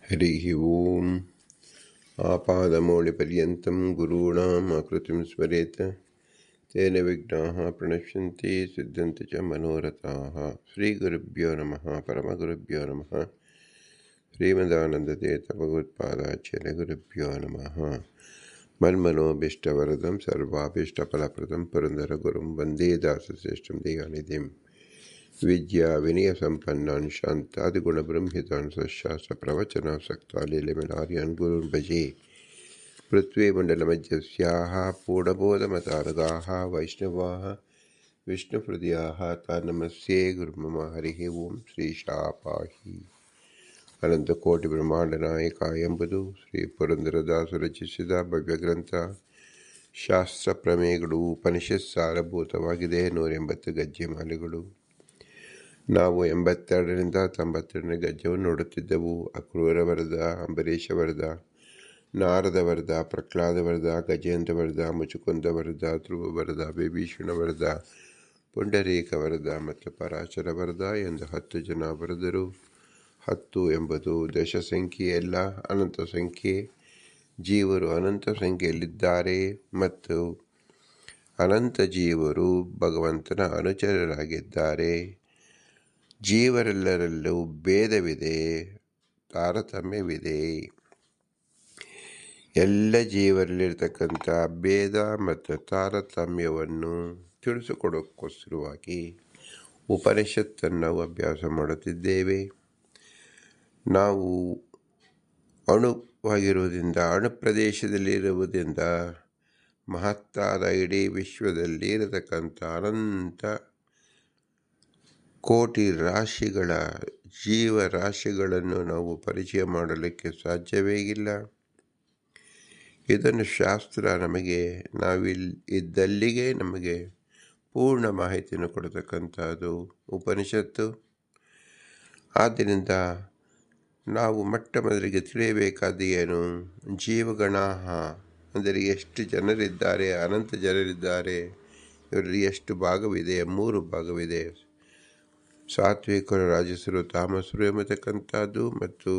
हरिः ओम्। आपादमौलिपर्यन्तं गुरूणाम् आकृतिं स्मरेत् तेन विघ्नाः प्रणश्यन्ति सिद्ध्यन्ति च मनोरथाः। श्रीगुरुभ्यो नमः। परमगुरुभ्यो नमः। श्रीमदानन्दतीर्थभगवत्पादाचार्यगुरुभ्यो नमः। मन्मनोभीष्टवरदं सर्वाभीष्टफलप्रदं पुरन्दरगुरुं वन्दे दासश्रेष्ठं दयानिधिम् विद्या विनय संपन्नान् शान्तादिगुणब्रह्मितान् सशास्त्रप्रवचनासक्तालीलमिलार्यान् गुरुन् भजे। पृथ्वीमण्डलमध्यस्याः पूर्णबोधमतारगाः वैष्णवाः विष्णुहृदयाः तान् नमस्ये गुरुमम। हरिः ओं। ಶ್ರೀಶಾಪಾಹಿ ಅನಂತಕೋಟಿಬ್ರಹ್ಮಾಂಡನಾಯಕ ಎಂಬುದು ಶ್ರೀ ಪುರಂದರದಾಸರು ರಚಿಸಿದ ಭವ್ಯಗ್ರಂಥ. ಶಾಸ್ತ್ರ ಪ್ರಮೇಯಗಳು ಉಪನಿಷತ್ ಸಾರಭೂತವಾಗಿದೆ. 180 ಗದ್ಯಮಾಲೆಗಳು. ನಾವು 82ರಿಂದ 92ನೇ ಗದ್ಯವನ್ನು ನೋಡುತ್ತಿದ್ದೆವು. ಅಕ್ರೂರ ವರದ, ಅಂಬರೀಷ ವರದ, ನಾರದ ವರದ, ಪ್ರಹ್ಲಾದ ವರದ, ಗಜೇಂದ್ರ ವರದ, ಮುಚುಕುಂದ ವರದ, ಧ್ರುವ ವರದ, ವಿಭೀಷಣ ವರದ, ಪುಂಡರೀಕ ವರದ ಮತ್ತು ಪರಾಶರ ವರದ ಎಂದು 10 ಜನ ವರದರು. 10 ಎಂಬುದು ದಶ ಸಂಖ್ಯೆಯಲ್ಲ, ಅನಂತ ಸಂಖ್ಯೆ. ಜೀವರು ಅನಂತ ಸಂಖ್ಯೆಯಲ್ಲಿದ್ದಾರೆ ಮತ್ತು ಅನಂತ ಜೀವರು ಭಗವಂತನ ಅನುಚರರಾಗಿದ್ದಾರೆ. ಜೀವರೆಲ್ಲರಲ್ಲೂ ಭೇದವಿದೆ, ತಾರತಮ್ಯವಿದೆ. ಎಲ್ಲ ಜೀವರಲ್ಲಿರ್ತಕ್ಕಂಥ ಭೇದ ಮತ್ತು ತಾರತಮ್ಯವನ್ನು ತಿಳಿಸಿಕೊಡೋಕ್ಕೋಸ್ಕರವಾಗಿ ಉಪನಿಷತ್ತನ್ನು ನಾವು ಅಭ್ಯಾಸ ಮಾಡುತ್ತಿದ್ದೇವೆ. ನಾವು ಅಣುವಾಗಿರುವುದರಿಂದ, ಅಣು ಪ್ರದೇಶದಲ್ಲಿರುವುದರಿಂದ ಮಹತ್ತಾದ ಇಡೀ ವಿಶ್ವದಲ್ಲಿ ಇರತಕ್ಕಂಥ ಅನಂತ ಕೋಟಿ ರಾಶಿಗಳ ಜೀವರಾಶಿಗಳನ್ನು ನಾವು ಪರಿಚಯ ಮಾಡಲಿಕ್ಕೆ ಸಾಧ್ಯವೇ ಇಲ್ಲ. ಇದನ್ನು ಶಾಸ್ತ್ರ ನಮಗೆ ಇದ್ದಲ್ಲಿಗೆ ನಮಗೆ ಪೂರ್ಣ ಮಾಹಿತಿಯನ್ನು ಕೊಡತಕ್ಕಂಥದ್ದು ಉಪನಿಷತ್ತು. ಆದ್ದರಿಂದ ನಾವು ಮೊಟ್ಟ ಮೊದಲಿಗೆ ತಿಳಿಯಬೇಕಾದ ಏನು? ಜೀವಗಣ ಅಂದರೆ ಎಷ್ಟು ಜನರಿದ್ದಾರೆ, ಅನಂತ ಜನರಿದ್ದಾರೆ. ಇವರಲ್ಲಿ ಎಷ್ಟು ಭಾಗವಿದೆ? 3 ಭಾಗವಿದೆ. ಸಾತ್ವಿಕರು, ರಾಜಸರು, ತಾಮಸರು ಎಂಬತಕ್ಕಂಥದ್ದು. ಮತ್ತು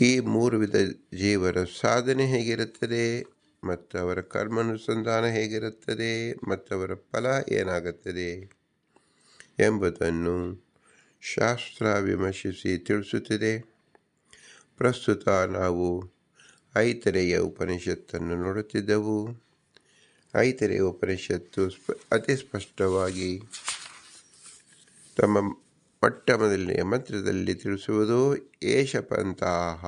ಈ 3 ವಿಧ ಜೀವರ ಸಾಧನೆ ಹೇಗಿರುತ್ತದೆ ಮತ್ತು ಅವರ ಕರ್ಮಾನುಸಂಧಾನ ಹೇಗಿರುತ್ತದೆ ಮತ್ತು ಅವರ ಫಲ ಏನಾಗುತ್ತದೆ ಎಂಬುದನ್ನು ಶಾಸ್ತ್ರ ವಿಮರ್ಶಿಸಿ ತಿಳಿಸುತ್ತಿದೆ. ಪ್ರಸ್ತುತ ನಾವು ಐತರೇಯ ಉಪನಿಷತ್ತನ್ನು ನೋಡುತ್ತಿದ್ದೆವು. ಐತರೇಯ ಉಪನಿಷತ್ತು ಅತಿ ಸ್ಪಷ್ಟವಾಗಿ ತಮ್ಮ ಮೊಟ್ಟ ಮೊದಲನೆಯ ಮಂತ್ರದಲ್ಲಿ ತಿಳಿಸುವುದು ಏಷ ಪಂಥಾಃ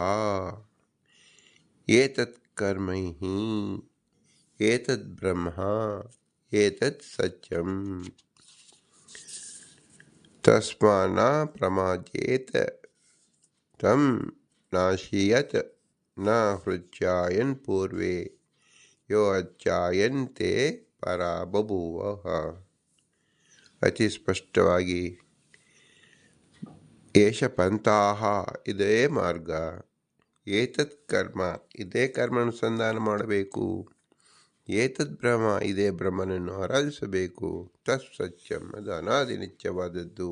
ಏತತ್ ಕರ್ಮೈಃ ಏತದ್ ಬ್ರಹ್ಮ ಏತತ್ ಸತ್ಯಂ ತಸ್ಮಾತ್ ನ ಪ್ರಮಾದ್ಯೇತ್ ತಂ ನಾಶೀಯತ್ ನ ಹೃಚ್ಯಾಯನ್ ಪೂರ್ವೇ ಯೋ ಅಚ್ಚಾಯಂತೆ ಪರಾ ಬಭೂವಃ. ಅತಿ ಸ್ಪಷ್ಟವಾಗಿ ಏಷ ಪಂಥಾಃ ಇದೇ ಮಾರ್ಗ, ಏತತ್ ಕರ್ಮ ಇದೇ ಕರ್ಮಾನುಸಂಧಾನ ಮಾಡಬೇಕು, ಏತದ್ ಬ್ರಹ್ಮ ಇದೇ ಬ್ರಹ್ಮನನ್ನು ಆರಾಧಿಸಬೇಕು, ತತ್ ಸತ್ಯಂ ಅದು ಅನಾದಿ ನಿತ್ಯವಾದದ್ದು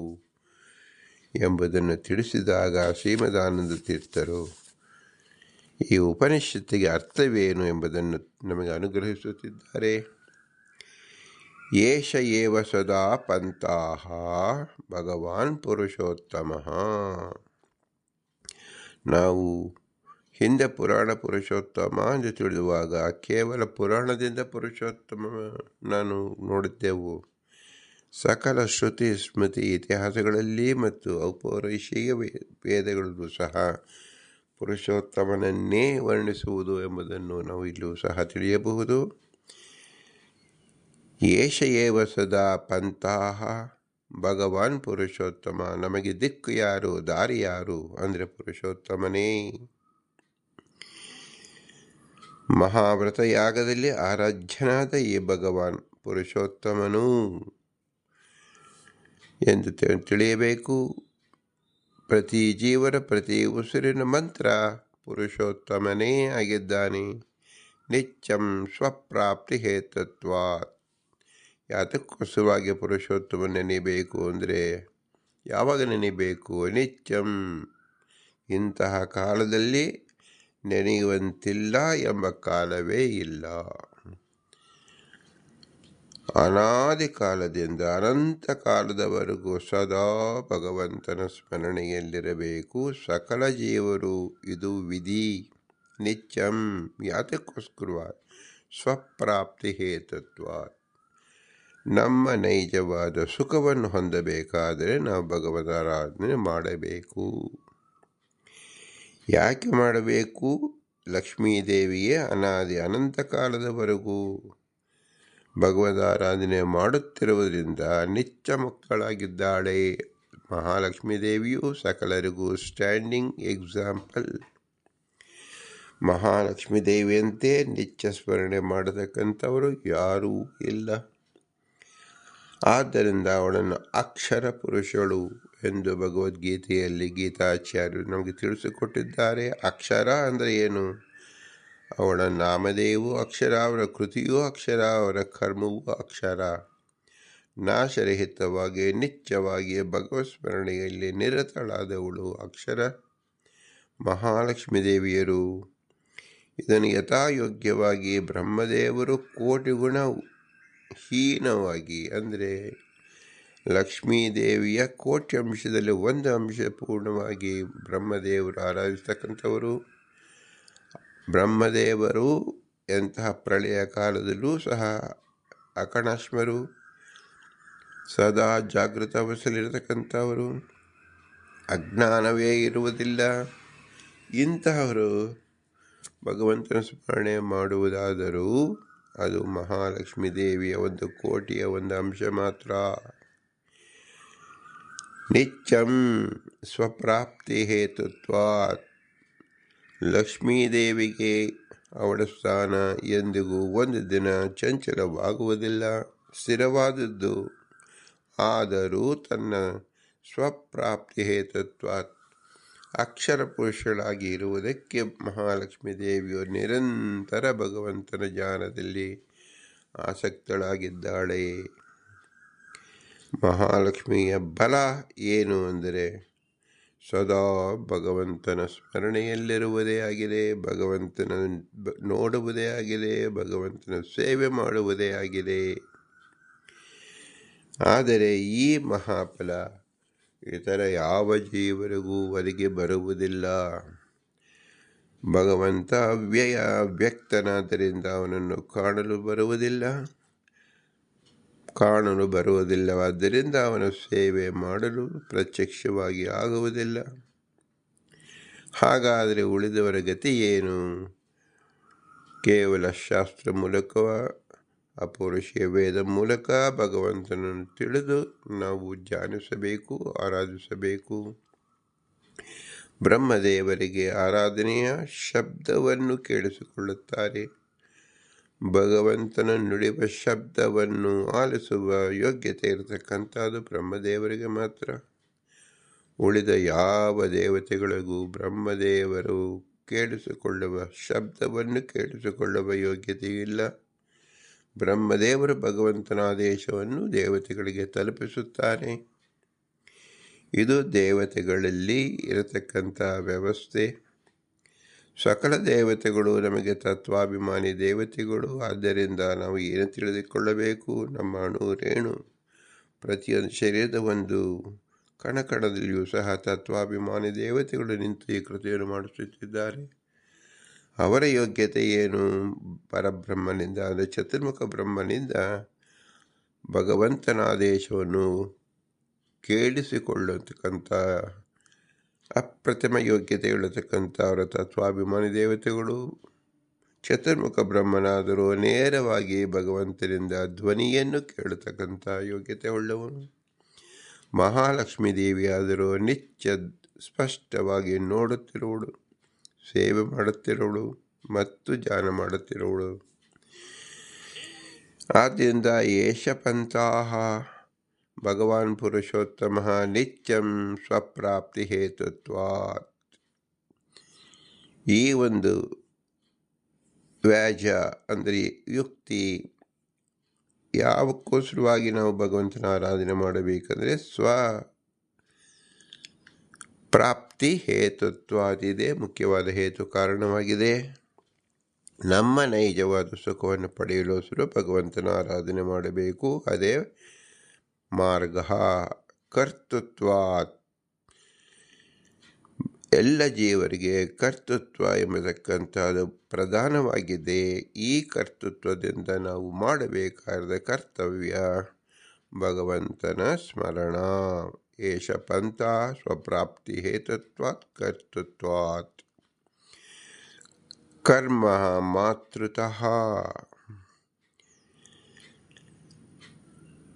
ಎಂಬುದನ್ನು ತಿಳಿಸಿದಾಗ ಶ್ರೀಮದಾನಂದ ತೀರ್ಥರು ಈ ಉಪನಿಷತ್ತಿಗೆ ಅರ್ಥವೇನು ಎಂಬುದನ್ನು ನಮಗೆ ಅನುಗ್ರಹಿಸುತ್ತಿದ್ದಾರೆ. ಏಷ ಏವ ಸದಾ ಪಂಥಾಃ ಭಗವಾನ್ ಪುರುಷೋತ್ತಮಃ. ನಾವು ಹಿಂದೆ ಪುರಾಣ ಪುರುಷೋತ್ತಮ ಎಂದು ತಿಳಿದುವಾಗ ಕೇವಲ ಪುರಾಣದಿಂದ ಪುರುಷೋತ್ತಮ ನಾನು ನೋಡಿದ್ದೆವು. ಸಕಲ ಶ್ರುತಿ ಸ್ಮೃತಿ ಇತಿಹಾಸಗಳಲ್ಲಿ ಮತ್ತು ಔಪೌರುಷೇಯ ವೇದಗಳಲ್ಲೂ ಸಹ ಪುರುಷೋತ್ತಮನನ್ನೇ ವರ್ಣಿಸುವುದು ಎಂಬುದನ್ನು ನಾವು ಇಲ್ಲೂ ಸಹ ತಿಳಿಯಬಹುದು. ಏಷ ಏವ ಸದಾ ಪಂಥಾಃ ಭಗವಾನ್ ಪುರುಷೋತ್ತಮ. ನಮಗೆ ದಿಕ್ಕು ಯಾರು, ದಾರಿ ಯಾರು ಅಂದರೆ ಪುರುಷೋತ್ತಮನೇ. ಮಹಾವ್ರತ ಯಾಗದಲ್ಲಿ ಆರಾಧ್ಯನಾದ ಈ ಭಗವಾನ್ ಪುರುಷೋತ್ತಮನು ಎಂದು ತಿಳಿಯಬೇಕು. ಪ್ರತಿ ಜೀವನ ಪ್ರತಿ ಉಸಿರಿನ ಮಂತ್ರ ಪುರುಷೋತ್ತಮನೇ ಆಗಿದ್ದಾನೆ. ನಿತ್ಯಂ ಸ್ವಪ್ರಾಪ್ತಿ ಹೇತತ್ವಾತ್. ಯಾತಕ್ಕೋಸ್ಕರವಾಗಿ ಪುರುಷೋತ್ತಮ ನೆನೆಯಬೇಕು ಅಂದರೆ ಯಾವಾಗ ನೆನೆಯಬೇಕು? ನಿತ್ಯಂ ಇಂತಹ ಕಾಲದಲ್ಲಿ ನೆನೆಯುವಂತಿಲ್ಲ ಎಂಬ ಕಾಲವೇ ಇಲ್ಲ. ಅನಾದಿ ಕಾಲದಿಂದ ಅನಂತ ಕಾಲದವರೆಗೂ ಸದಾ ಭಗವಂತನ ಸ್ಮರಣೆಯಲ್ಲಿರಬೇಕು ಸಕಲ ಜೀವರು. ಇದು ವಿಧಿ ನಿತ್ಯಂ. ಯಾತಕ್ಕೋಸ್ಕರವಾದ ಸ್ವಪ್ರಾಪ್ತಿ ಹೇತುತ್ವ. ನಮ್ಮ ನೈಜವಾದ ಸುಖವನ್ನು ಹೊಂದಬೇಕಾದರೆ ನಾವು ಭಗವದಾರಾಧನೆ ಮಾಡಬೇಕು. ಯಾಕೆ ಮಾಡಬೇಕು? ಲಕ್ಷ್ಮೀದೇವಿಯೇ ಅನಾದಿ ಅನಂತ ಕಾಲದವರೆಗೂ ಭಗವದಾರಾಧನೆ ಮಾಡುತ್ತಿರುವುದರಿಂದ ನಿತ್ಯ ಮುಕ್ತಳಾಗಿದ್ದಾಳೆ. ಮಹಾಲಕ್ಷ್ಮೀ ದೇವಿಯು ಸಕಲರಿಗೂ ಸ್ಟ್ಯಾಂಡಿಂಗ್ ಎಕ್ಸಾಂಪಲ್. ಮಹಾಲಕ್ಷ್ಮೀ ದೇವಿಯಂತೆ ನಿತ್ಯ ಸ್ಮರಣೆ ಮಾಡತಕ್ಕಂಥವರು ಯಾರೂ ಇಲ್ಲ. ಆದ್ದರಿಂದ ಅವಳನ್ನು ಅಕ್ಷರ ಪುರುಷಳು ಎಂದು ಭಗವದ್ಗೀತೆಯಲ್ಲಿ ಗೀತಾಚಾರ್ಯರು ನಮಗೆ ತಿಳಿಸಿಕೊಟ್ಟಿದ್ದಾರೆ. ಅಕ್ಷರ ಅಂದರೆ ಏನು? ಅವಳ ನಾಮದೇವೂ ಅಕ್ಷರ, ಅವರ ಕೃತಿಯೂ ಅಕ್ಷರ, ಅವರ ಕರ್ಮವೂ ಅಕ್ಷರ. ನಾಶರಹಿತವಾಗಿ ನಿತ್ಯವಾಗಿ ಭಗವತ್ ಸ್ಮರಣೆಯಲ್ಲಿ ನಿರತಳಾದವಳು ಅಕ್ಷರ ಮಹಾಲಕ್ಷ್ಮೀ ದೇವಿಯರು. ಇದನ್ನು ಯಥಾಯೋಗ್ಯವಾಗಿ ಬ್ರಹ್ಮದೇವರು ಕೋಟಿ ಗುಣ ಹೀನವಾಗಿ, ಅಂದರೆ ಲಕ್ಷ್ಮೀದೇವಿಯ ಕೋಟಿ ಅಂಶದಲ್ಲಿ ಒಂದು ಅಂಶ ಪೂರ್ಣವಾಗಿ ಬ್ರಹ್ಮದೇವರು ಆರಾಧಿಸ್ತಕ್ಕಂಥವರು. ಬ್ರಹ್ಮದೇವರು ಎಂತಹ ಪ್ರಳಯ ಕಾಲದಲ್ಲೂ ಸಹ ಅಕಣಾಶ್ಮರು, ಸದಾ ಜಾಗೃತ ಅವಸ್ಥೆಯಲ್ಲಿರತಕ್ಕಂಥವರು, ಅಜ್ಞಾನವೇ ಇರುವುದಿಲ್ಲ. ಇಂತಹವರು ಭಗವಂತನ ಸ್ಮರಣೆ ಮಾಡುವುದಾದರೂ ಅದು ಮಹಾಲಕ್ಷ್ಮೀ ದೇವಿಯ ಒಂದು ಕೋಟಿಯ ಒಂದು ಅಂಶ ಮಾತ್ರ. ನಿತ್ಯಂ ಸ್ವಪ್ರಾಪ್ತಿ ಹೇತುತ್ವಾತ್. ಲಕ್ಷ್ಮೀದೇವಿಗೆ ಅವಳ ಸ್ಥಾನ ಎಂದಿಗೂ ಒಂದು ದಿನ ಚಂಚಲವಾಗುವುದಿಲ್ಲ, ಸ್ಥಿರವಾದದ್ದು. ಆದರೂ ತನ್ನ ಸ್ವಪ್ರಾಪ್ತಿ ಹೇತುತ್ವಾತ್ ಅಕ್ಷರ ಪುರುಷಳಾಗಿ ಇರುವುದಕ್ಕೆ ಮಹಾಲಕ್ಷ್ಮೀ ದೇವಿಯು ನಿರಂತರ ಭಗವಂತನ ಜ್ಞಾನದಲ್ಲಿ ಆಸಕ್ತಳಾಗಿದ್ದಾಳೆ. ಮಹಾಲಕ್ಷ್ಮಿಯ ಬಲ ಏನು ಅಂದರೆ ಸದಾ ಭಗವಂತನ ಸ್ಮರಣೆಯಲ್ಲಿರುವುದೇ ಆಗಿದೆ, ಭಗವಂತನ ನೋಡುವುದೇ ಆಗಿದೆ, ಭಗವಂತನ ಸೇವೆ ಮಾಡುವುದೇ ಆಗಿದೆ. ಆದರೆ ಈ ಮಹಾಫಲ ಇತರ ಯಾವ ಜೀವರಿಗೂ ಒದಗಿ ಬರುವುದಿಲ್ಲ. ಭಗವಂತ ಅವ್ಯಯ ಅವ್ಯಕ್ತನಾದ್ದರಿಂದ ಅವನನ್ನು ಕಾಣಲು ಬರುವುದಿಲ್ಲವಾದ್ದರಿಂದ ಅವನ ಸೇವೆ ಮಾಡಲು ಪ್ರತ್ಯಕ್ಷವಾಗಿ ಆಗುವುದಿಲ್ಲ. ಹಾಗಾದರೆ ಉಳಿದವರ ಗತಿ ಏನು? ಕೇವಲ ಶಾಸ್ತ್ರ ಮೂಲಕ, ಅಪೌರುಷೀಯ ವೇದ ಮೂಲಕ ಭಗವಂತನನ್ನು ತಿಳಿದು ನಾವು ಧ್ಯಾನಿಸಬೇಕು, ಆರಾಧಿಸಬೇಕು. ಬ್ರಹ್ಮದೇವರಿಗೆ ಆರಾಧನೆಯ ಶಬ್ದವನ್ನು ಕೇಳಿಸಿಕೊಳ್ಳುತ್ತಾರೆ. ಭಗವಂತನ ನುಡಿಯುವ ಶಬ್ದವನ್ನು ಆಲಿಸುವ ಯೋಗ್ಯತೆ ಇರತಕ್ಕಂಥದ್ದು ಬ್ರಹ್ಮದೇವರಿಗೆ ಮಾತ್ರ. ಉಳಿದ ಯಾವ ದೇವತೆಗಳಿಗೂ ಬ್ರಹ್ಮದೇವರು ಕೇಳಿಸಿಕೊಳ್ಳುವ ಶಬ್ದವನ್ನು ಕೇಳಿಸಿಕೊಳ್ಳುವ ಯೋಗ್ಯತೆ ಇಲ್ಲ. ಬ್ರಹ್ಮದೇವರು ಭಗವಂತನ ಆದೇಶವನ್ನು ದೇವತೆಗಳಿಗೆ ತಲುಪಿಸುತ್ತಾರೆ. ಇದು ದೇವತೆಗಳಲ್ಲಿ ಇರತಕ್ಕಂಥ ವ್ಯವಸ್ಥೆ. ಸಕಲ ದೇವತೆಗಳು ನಮಗೆ ತತ್ವಾಭಿಮಾನಿ ದೇವತೆಗಳು. ಆದ್ದರಿಂದ ನಾವು ಏನು ತಿಳಿದುಕೊಳ್ಳಬೇಕು? ನಮ್ಮ ಅಣು ರೇಣು ಪ್ರತಿಯೊಂದು ಶರೀರದ ಒಂದು ಕಣಕಣದಲ್ಲಿಯೂ ಸಹ ತತ್ವಾಭಿಮಾನಿ ದೇವತೆಗಳು ನಿಂತು ಈ ಕೃತಿಯನ್ನು ಮಾಡಿಸುತ್ತಿದ್ದಾರೆ. ಅವರ ಯೋಗ್ಯತೆ ಏನು? ಪರಬ್ರಹ್ಮನಿಂದ, ಅಂದರೆ ಚತುರ್ಮುಖ ಬ್ರಹ್ಮನಿಂದ ಭಗವಂತನ ಆದೇಶವನ್ನು ಕೇಳಿಸಿಕೊಳ್ಳತಕ್ಕಂಥ ಅಪ್ರತಿಮ ಯೋಗ್ಯತೆ ಇರತಕ್ಕಂಥ ಅವರ ತತ್ವಾಭಿಮಾನಿ ದೇವತೆಗಳು. ಚತುರ್ಮುಖ ಬ್ರಹ್ಮನಾದರೂ ನೇರವಾಗಿ ಭಗವಂತನಿಂದ ಧ್ವನಿಯನ್ನು ಕೇಳತಕ್ಕಂಥ ಯೋಗ್ಯತೆ ಉಳ್ಳವನು. ಮಹಾಲಕ್ಷ್ಮೀ ದೇವಿಯಾದರೂ ನಿತ್ಯ ಸ್ಪಷ್ಟವಾಗಿ ನೋಡುತ್ತಿರುವಳು, ಸೇವೆ ಮಾಡುತ್ತಿರುವಳು ಮತ್ತು ಧ್ಯಾನ ಮಾಡುತ್ತಿರುವಳು. ಆದ್ದರಿಂದ ಏಷ ಪಂಥಾಃ ಭಗವಾನ್ ಪುರುಷೋತ್ತಮ ನಿತ್ಯಂ ಸ್ವಪ್ರಾಪ್ತಿ ಹೇತುತ್ವಾತ್. ಈ ಒಂದು ವ್ಯಾಜ ಅಂದರೆ ಯುಕ್ತಿ ಯಾವಕ್ಕೋಸ್ಕರವಾಗಿ ನಾವು ಭಗವಂತನ ಆರಾಧನೆ ಮಾಡಬೇಕಂದ್ರೆ ಪ್ರಾಪ್ತಿ ಹೇತುತ್ವಾದಿದೆ, ಮುಖ್ಯವಾದ ಹೇತು ಕಾರಣವಾಗಿದೆ. ನಮ್ಮ ನೈಜವಾದ ಸುಖವನ್ನು ಪಡೆಯಲು ಭಗವಂತನ ಆರಾಧನೆ ಮಾಡಬೇಕು. ಅದೇ ಮಾರ್ಗ. ಕರ್ತೃತ್ವಾತ್, ಎಲ್ಲ ಜೀವರಿಗೆ ಕರ್ತೃತ್ವ ಎಂಬತಕ್ಕಂಥದ್ದು ಪ್ರಧಾನವಾಗಿದೆ. ಈ ಕರ್ತೃತ್ವದಿಂದ ನಾವು ಮಾಡಬೇಕಾದ ಕರ್ತವ್ಯ ಭಗವಂತನ ಸ್ಮರಣ. ಏಷ ಪಂಥ ಸ್ವಪ್ರಾಪ್ತಿ ಹೇತುತ್ವಾತ್ ಕರ್ತೃತ್ವಾತ್. ಕರ್ಮ ಮಾತೃತಃ.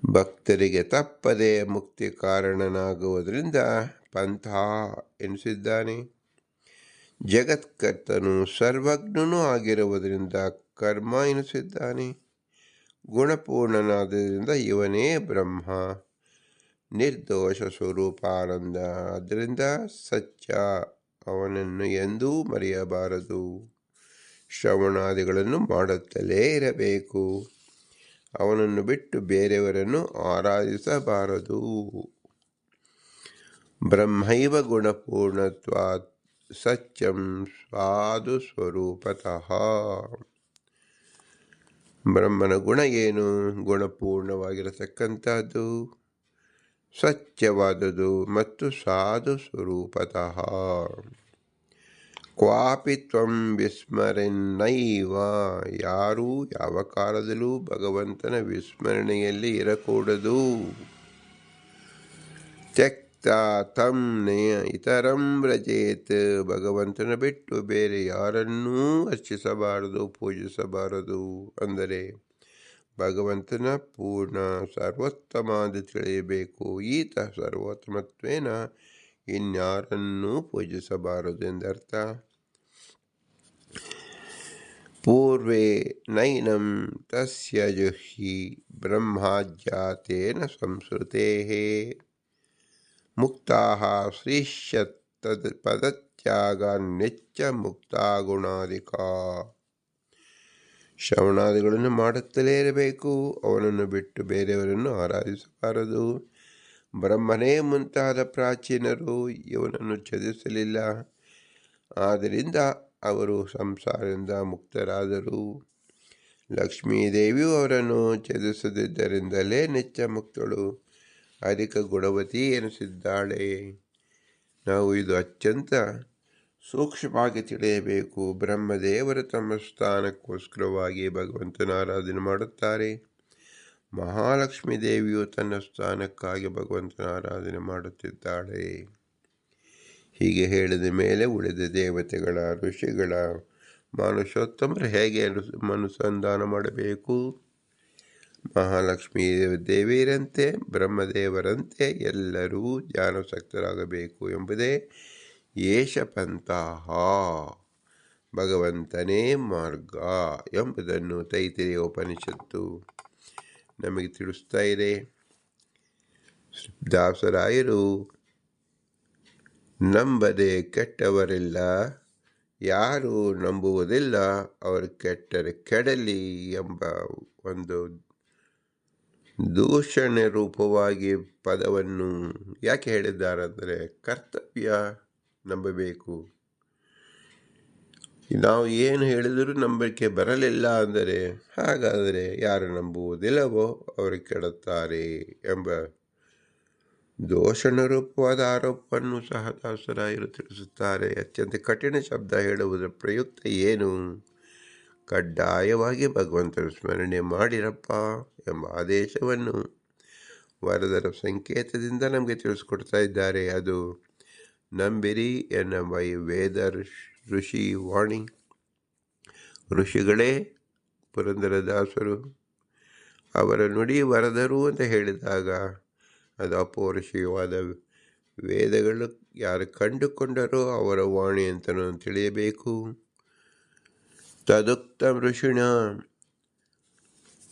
ಭಕ್ತರಿಗೆ ತಪ್ಪದೆ ಮುಕ್ತಿ ಕಾರಣನಾಗುವುದರಿಂದ ಪಂಥ ಎನಿಸಿದ್ದಾನೆ. ಜಗತ್ಕರ್ತನು ಸರ್ವಜ್ಞನೂ ಆಗಿರುವುದರಿಂದ ಕರ್ಮ ಎನಿಸಿದ್ದಾನೆ. ಗುಣಪೂರ್ಣನಾದ್ದರಿಂದ ಇವನೇ ಬ್ರಹ್ಮ, ನಿರ್ದೋಷ ಸ್ವರೂಪಾನಂದ. ಆದ್ದರಿಂದ ಸತ್ಯ, ಅವನನ್ನು ಎಂದೂ ಮರೆಯಬಾರದು. ಶ್ರವಣಾದಿಗಳನ್ನು ಮಾಡುತ್ತಲೇ ಇರಬೇಕು. ಅವನನ್ನು ಬಿಟ್ಟು ಬೇರೆಯವರನ್ನು ಆರಾಧಿಸಬಾರದು. ಬ್ರಹ್ಮೈವ ಗುಣಪೂರ್ಣತ್ವಾತ್ ಸತ್ಯಂ ಸ್ವಾದು ಸ್ವರೂಪತಃ. ಬ್ರಹ್ಮನ ಗುಣ ಏನು? ಗುಣಪೂರ್ಣವಾಗಿರತಕ್ಕಂಥದ್ದು, ಸತ್ಯವಾದುದು ಮತ್ತು ಸಾಧು ಸ್ವರೂಪತಃ. ಕ್ವಾಪಿ ತ್ವಂ ವಿಸ್ಮರನ್ನೈವ. ಯಾರೂ ಯಾವ ಕಾಲದಲ್ಲೂ ಭಗವಂತನ ವಿಸ್ಮರಣೆಯಲ್ಲಿ ಇರಕೂಡದು. ತ್ಯಕ್ತ ತಂ ಇತರಂ ವ್ರಜೇತ್. ಭಗವಂತನ ಬಿಟ್ಟು ಬೇರೆ ಯಾರನ್ನೂ ಅರ್ಚಿಸಬಾರದು, ಪೂಜಿಸಬಾರದು. ಅಂದರೆ ಭಗವಂತನ ಪೂರ್ಣ ಸರ್ವೋತ್ತಮ ಎಂದು ತಿಳಿಯಬೇಕು. ಈತ ಸರ್ವೋತ್ತಮತ್ವೇನ ಇನ್ಯಾರನ್ನೂ ಪೂಜಿಸಬಾರದು ಎಂದರ್ಥ. ಪೂರ್ವೇ ನೈನಂ ತಸ್ಯ ಜುಹ್ಯಿ ಬ್ರಹ್ಮಾಜ್ಞಾತೇನ ಸಂಸ್ಕೃತೇಃ. ಮುಕ್ತಾಃ ಶ್ರೀಷ್ಯತ್ ತದ್ ಪದತ್ಯಾಗಾನ್ನಿಚ್ಚ ಮುಕ್ತಾ ಗುಣಾಧಿಕಾ. ಶ್ರವಣಾದಿಗಳನ್ನು ಮಾಡುತ್ತಲೇ ಇರಬೇಕು. ಅವನನ್ನು ಬಿಟ್ಟು ಬೇರೆಯವರನ್ನು ಆರಾಧಿಸಬಾರದು. ಬ್ರಹ್ಮನೇ ಮುಂತಾದ ಪ್ರಾಚೀನರು ಇವನನ್ನು ಛೇದಿಸಲಿಲ್ಲ. ಆದ್ದರಿಂದ ಅವರು ಸಂಸಾರದಿಂದ ಮುಕ್ತರಾದರು. ಲಕ್ಷ್ಮೀದೇವಿಯು ಅವರನ್ನು ಛೇದಿಸದಿದ್ದರಿಂದಲೇ ನಿತ್ಯ ಮುಕ್ತಳು, ಅಧಿಕ ಗುಣವತಿ ಎನಿಸಿದ್ದಾಳೆ. ನಾವು ಇದು ಅತ್ಯಂತ ಸೂಕ್ಷ್ಮವಾಗಿ ತಿಳಿಯಬೇಕು. ಬ್ರಹ್ಮದೇವರು ತಮ್ಮ ಸ್ಥಾನಕ್ಕೋಸ್ಕರವಾಗಿ ಭಗವಂತನ ಆರಾಧನೆ ಮಾಡುತ್ತಾರೆ. ಮಹಾಲಕ್ಷ್ಮೀ ದೇವಿಯು ತನ್ನ ಸ್ಥಾನಕ್ಕಾಗಿ ಭಗವಂತನ ಆರಾಧನೆ ಮಾಡುತ್ತಿದ್ದಾಳೆ. ಹೀಗೆ ಹೇಳಿದ ಮೇಲೆ ಉಳಿದ ದೇವತೆಗಳ, ಋಷಿಗಳ, ಮಾನುಷೋತ್ತಮರು ಹೇಗೆ ಅನುಸಂಧಾನ ಮಾಡಬೇಕು? ಮಹಾಲಕ್ಷ್ಮೀ ದೇವಿಯರಂತೆ ಬ್ರಹ್ಮದೇವರಂತೆ ಎಲ್ಲರೂ ಜ್ಞಾನಾಸಕ್ತರಾಗಬೇಕು ಎಂಬುದೇ ಏಷ ಪಂಥಃ, ಭಗವಂತನೇ ಮಾರ್ಗ ಎಂಬುದನ್ನು ತೈತ್ತಿರೀಯ ಉಪನಿಷತ್ತು ನಮಗೆ ತಿಳಿಸ್ತಾ ಇದೆ. ದಾಸರಾಯರು ನಂಬದೆ ಕೆಟ್ಟವರಿಲ್ಲ, ಯಾರು ನಂಬುವುದಿಲ್ಲ ಅವರು ಕೆಟ್ಟರೆ ಕೆಡಲಿ ಎಂಬ ಒಂದು ದೂಷಣೆ ರೂಪವಾಗಿ ಪದವನ್ನು ಯಾಕೆ ಹೇಳಿದ್ದಾರೆಂದರೆ, ಕರ್ತವ್ಯ ನಂಬಬೇಕು. ನಾವು ಏನು ಹೇಳಿದರೂ ನಂಬಿಕೆ ಬರಲಿಲ್ಲ ಅಂದರೆ ಹಾಗಾದರೆ ಯಾರು ನಂಬುವುದಿಲ್ಲವೋ ಅವರು ಕೆಡುತ್ತಾರೆ ಎಂಬ ದೋಷಣ ರೂಪವಾದ ಆರೋಪವನ್ನು ಸಹ ದಾಸರಾಯರು ತಿಳಿಸುತ್ತಾರೆ. ಅತ್ಯಂತ ಕಠಿಣ ಶಬ್ದ ಹೇಳುವುದರ ಪ್ರಯುಕ್ತ ಏನು? ಕಡ್ಡಾಯವಾಗಿ ಭಗವಂತನ ಸ್ಮರಣೆ ಮಾಡಿರಪ್ಪ ಎಂಬ ಆದೇಶವನ್ನು ವರದರ ಸಂಕೇತದಿಂದ ನಮಗೆ ತಿಳಿಸ್ಕೊಡ್ತಾ ಇದ್ದಾರೆ. ಅದು ನಂಬಿರಿ ಎನ್ನುವ ಈ ವೇದ ಋಷಿ ವಾಣಿ. ಋಷಿಗಳೇ ಪುರಂದರದಾಸರು. ಅವರ ನುಡಿ ವರದರು ಅಂತ ಹೇಳಿದಾಗ ಅದು ಅಪೌರುಷೀಯವಾದ ವೇದಗಳು ಯಾರು ಕಂಡುಕೊಂಡರೋ ಅವರ ವಾಣಿ ಅಂತ ನಾವು ತಿಳಿಯಬೇಕು. ತದುಕ್ತಂ ಋಷಿಣ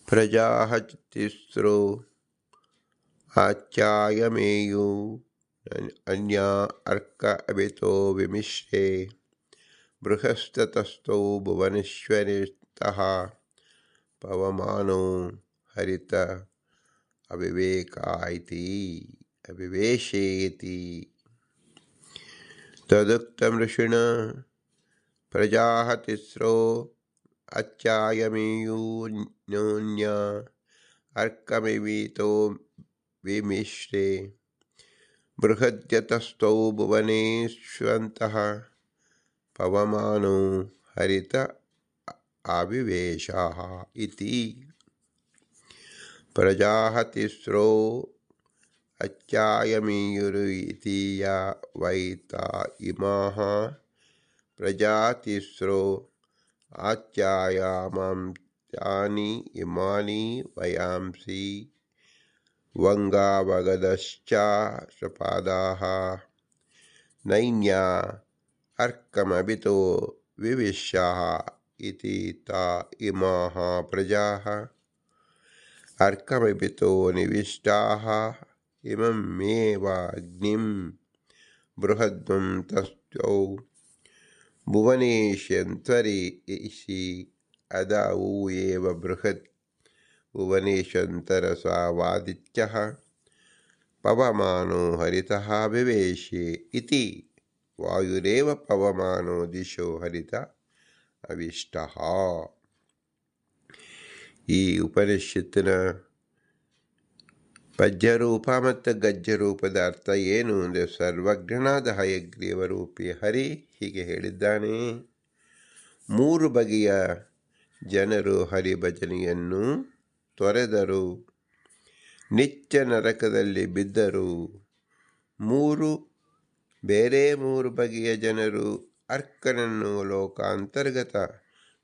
ಪ್ರಜಾಃ ತಿಸ್ರೋ ಆಚ್ಯಾಯಮೇಯು ಅನ್ಯಾ ಅರ್ಕ ಅಭಿತೋ ವಿಮಿಶ್ರೇ ಬೃಹಸ್ತತಸ್ಥೌ ಭುವನೇಶ್ವರಿತಃ ಪವಮಾನೋ ಹರಿತ ಅವಿವೇಕಾಯಿತಿ ಅವಿವೇಶೇತಿ. ತದುಕ್ತಂ ಋಷಿಣಾ ಪ್ರಜಾಃ ತಿಸ್ರೋ ಅಚ್ಚಾಯಮೇಯೂನ್ಯೋನ್ಯ ಅರ್ಕಮಿವೀತೋ ವಿಮಿಶ್ರೇ ಬೃಹದ್ಯತಸ್ಥೌ ಭುವನೇಶ್ವಂತಃ ಪವಮಾನೋ ಹರಿತ ಆವಿವೇಶಃ ಇತಿ. ಪ್ರಜಾಃ ತಿಸ್ರೋ ಅಚ್ಚಾಯಮೇಯುರು ಇತಿ ಯಾ ವೈತ ಇಮಾಃ ಪ್ರಜಾ ತಿಸ್ರೋ ಆಚ್ಯಾಯಾಮಾಂತ್ಯಾನಿ ಇಮಾನಿ ವಯಾಂಸಿ ವಂಗಾವಗದಶ್ಚ ಸ್ವಪಾದಾಃ ನೈನ್ಯಾ ಅರ್ಕಮಭಿತೋ ವಿವಿಶ್ಯಾಃ ಇತಿ ತಾ ಇಮಾಃ ಪ್ರಜಾಃ ಅರ್ಕಮಭಿತೋ ನಿವಿಷ್ಟಾಃ ಇಮಮೇವ ಅಗ್ನಿಂ ಬೃಹದ್ವಂ ತಸ್ಥೌ ಭುವನೇಶ್ಯಂತರಿಷಿ ಅದಾವು ಏವ ಬೃಹತ್ ಭುವನೇಶ್ವಂತರಸಾವಾದಿತ್ಯಃ ಪವಮಾನೋ ಹರಿತಃ ವಿವೇಶೆ ಇತಿ. ವಾಯುರೇವ ಪವಮಾನೋ ದಿಶೋ ಹರಿತ ಅವಿಷ್ಟಃ. ಈ ಉಪನಿಷತ್ತಿನ ಪದ್ಯರೂಪ ಮತ್ತು ಗದ್ಯರೂಪದ ಅರ್ಥ ಏನು ಅಂದರೆ, ಸರ್ವಜ್ಞನಾದ ಹಯಗ್ರೀವ ರೂಪಿ ಹರಿ ಹೀಗೆ ಹೇಳಿದ್ದಾನೆ. 3 ಬಗೆಯ ಜನರು ಹರಿಭಜನೆಯನ್ನು ತೊರೆದರು, ನಿತ್ಯ ನರಕದಲ್ಲಿ ಬಿದ್ದರು. ಬೇರೆ 3 ಬಗೆಯ ಜನರು ಅರ್ಕನನ್ನು, ಲೋಕಾಂತರ್ಗತ